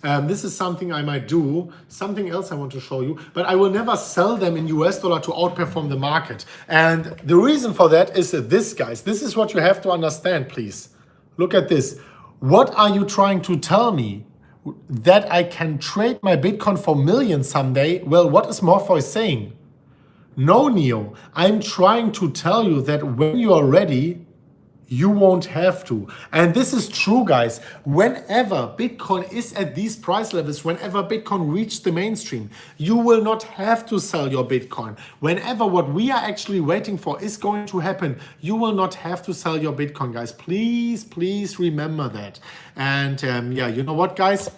[SPEAKER 1] This is something I might do. Something else I want to show you. But I will never sell them in US dollar to outperform the market. And the reason for that is this, guys. This is what you have to understand, please. Look at this. What are you trying to tell me? That I can trade my Bitcoin for millions someday? Well, what is Morpheus saying? No, Neo. I'm trying to tell you that when you are ready, you won't have to. And this is true, guys. Whenever Bitcoin is at these price levels, whenever Bitcoin reaches the mainstream, you will not have to sell your Bitcoin. Whenever what we are actually waiting for is going to happen, you will not have to sell your Bitcoin, guys. Please remember that. And yeah, you know what, guys?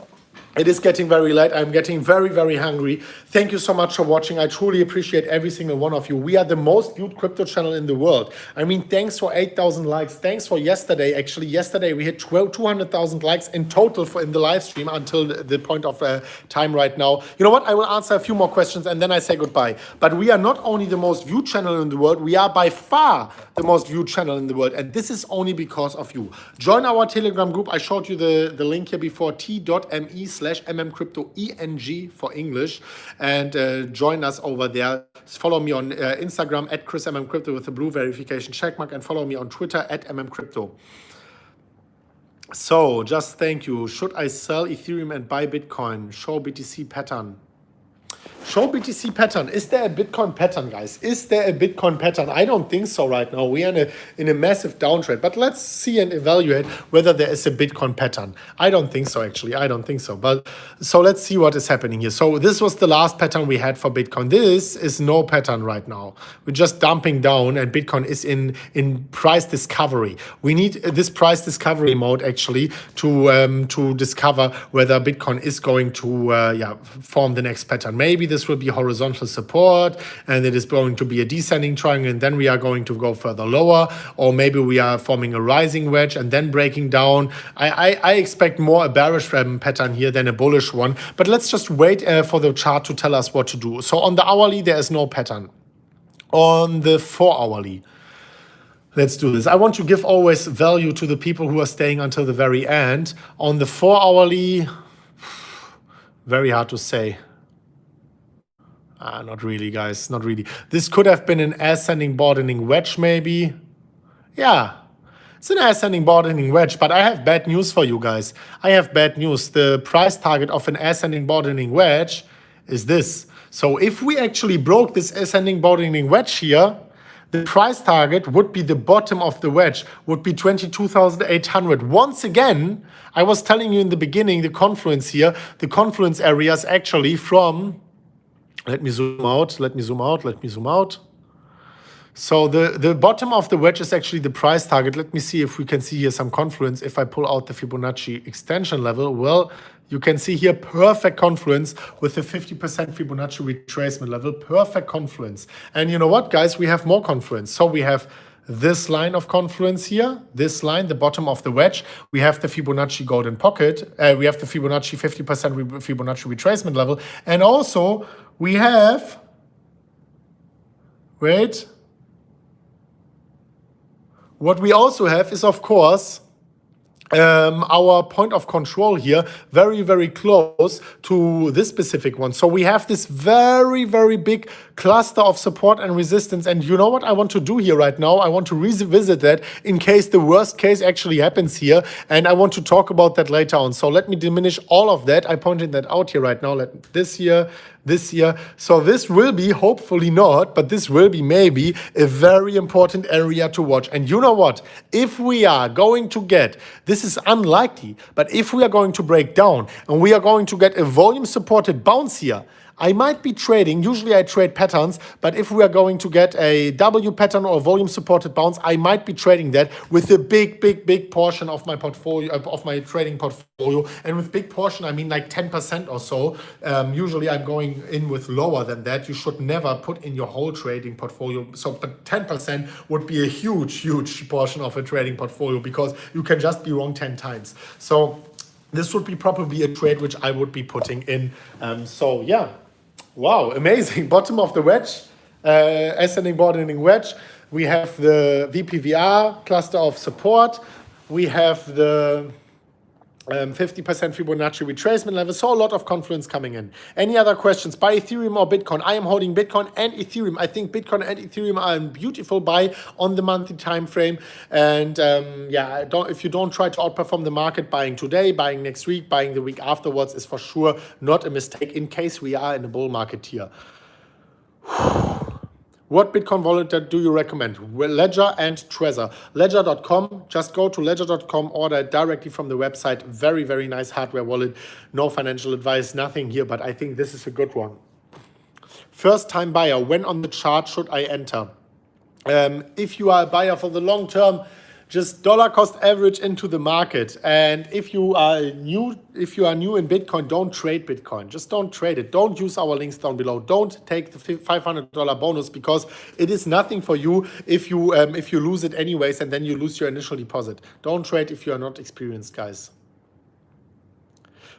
[SPEAKER 1] It is getting very late. I'm getting very hungry. Thank you so much for watching. I truly appreciate every single one of you. We are the most viewed crypto channel in the world. I mean, thanks for 8,000 likes. Thanks for yesterday. Actually, yesterday we hit 200,000 likes in total in the live stream until the point of time right now. You know what? I will answer a few more questions and then I say goodbye. But we are not only the most viewed channel in the world, we are by far the most viewed channel in the world. And this is only because of you. Join our Telegram group. I showed you the link here before, t.me/MMCryptoENG for English, and join us over there. Follow me on Instagram @ChrisMMCrypto with the blue verification checkmark, and follow me on Twitter @MMCrypto. So just thank you. Should I sell Ethereum and buy Bitcoin? Show BTC pattern. show BTC pattern. Is there a Bitcoin pattern, guys? Is there a Bitcoin pattern? I don't think so right now. We are in a massive downtrend, but let's see and evaluate whether there is a Bitcoin pattern. I don't think so, actually. I don't think so. But so let's see what is happening here. So this was the last pattern we had for Bitcoin. This is no pattern right now. We're just dumping down, and Bitcoin is in price discovery. We need this price discovery mode actually to discover whether Bitcoin is going to form the next pattern. Maybe this will be horizontal support and it is going to be a descending triangle, and then we are going to go further lower, or maybe we are forming a rising wedge and then breaking down. I expect more a bearish pattern here than a bullish one, but let's just wait for the chart to tell us what to do. So on the hourly, there is no pattern. On the 4 hourly, let's do this. I want to give always value to the people who are staying until the very end. On the 4 hourly, very hard to say. Not really, guys, not really. This could have been an ascending broadening wedge, maybe. Yeah, it's an ascending broadening wedge, but I have bad news for you guys. I have bad news. The price target of an ascending broadening wedge is this. So if we actually broke this ascending broadening wedge here, the price target would be the bottom of the wedge, would be 22,800. Once again, I was telling you in the beginning, the confluence here, the confluence areas actually from, let me zoom out. So the bottom of the wedge is actually the price target. Let me see if we can see here some confluence. If I pull out the Fibonacci extension level, well, you can see here perfect confluence with the 50% Fibonacci retracement level, perfect confluence. And you know what, guys, we have more confluence. So we have this line of confluence here, this line, the bottom of the wedge. We have the Fibonacci golden pocket. We have the Fibonacci 50% Fibonacci retracement level. And also we have, wait, what we also have is, of course, our point of control here, very, very close to this specific one. So we have this very, very big cluster of support and resistance. And you know what I want to do here right now? I want to revisit that in case the worst case actually happens here. And I want to talk about that later on. So let me diminish all of that. I pointed that out here right now. Let this here. So this will be, hopefully not, but this will be maybe a very important area to watch. And you know what? If we are going to get, this is unlikely, but if we are going to break down and we are going to get a volume supported bounce here, I might be trading, usually I trade patterns, but if we are going to get a W pattern or a volume supported bounce, I might be trading that with a big portion of my portfolio, of my trading portfolio. And with big portion, I mean like 10% or so. Usually I'm going in with lower than that. You should never put in your whole trading portfolio. So, but 10% would be a huge portion of a trading portfolio, because you can just be wrong 10 times. So this would be probably a trade which I would be putting in. So yeah. Wow, amazing. Bottom of the wedge, ascending broadening wedge. We have the VPVR cluster of support. We have the 50% Fibonacci retracement level. So a lot of confluence coming in. Any other questions? Buy Ethereum or Bitcoin? I am holding Bitcoin and Ethereum. I think Bitcoin and Ethereum are a beautiful buy on the monthly time frame. And if you don't try to outperform the market, buying today, buying next week, buying the week afterwards is for sure not a mistake in case we are in a bull market here. What Bitcoin wallet do you recommend? Well, Ledger and Trezor. Ledger.com, just go to ledger.com, order it directly from the website. Very, very nice hardware wallet. No financial advice, nothing here, but I think this is a good one. First time buyer, when on the chart should I enter? If you are a buyer for the long term, just dollar cost average into the market. And if you are new in Bitcoin, don't trade Bitcoin. Just don't trade it. Don't use our links down below. Don't take the $500 bonus, because it is nothing for you if you lose it anyways, and then you lose your initial deposit. Don't trade if you are not experienced, guys.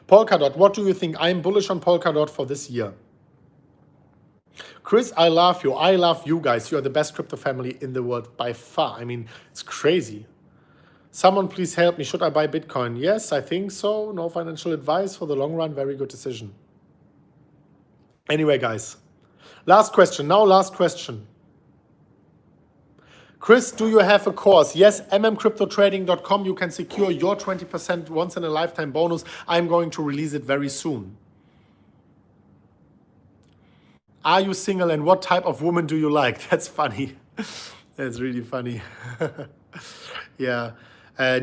[SPEAKER 1] Polkadot, what do you think? I'm bullish on Polkadot for this year. Chris, I love you. I love you guys. You are the best crypto family in the world by far. I mean, it's crazy. Someone please help me. Should I buy Bitcoin? Yes, I think so. No financial advice for the long run. Very good decision. Anyway, guys. Last question. Now, last question. Chris, do you have a course? Yes, MMCryptoTrading.com. You can secure your 20% once in a lifetime bonus. I'm going to release it very soon. Are you single and what type of woman do you like? That's funny. That's really funny. Yeah.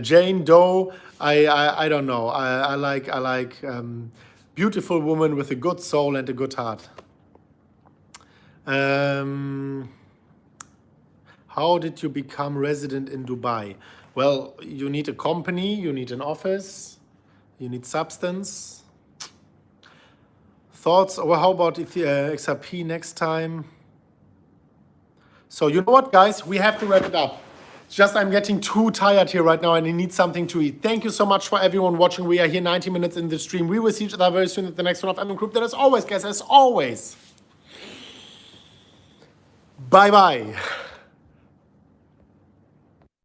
[SPEAKER 1] Jane Doe, I don't know. I like beautiful woman with a good soul and a good heart. How did you become resident in Dubai? Well, you need a company, you need an office, you need substance. Thoughts, or how about XRP next time? So you know what, guys? We have to wrap it up. It's just I'm getting too tired here right now and I need something to eat. Thank you so much for everyone watching. We are here 90 minutes in the stream. We will see each other very soon at the next one of MMCrypto. As always, guys, as always, bye-bye.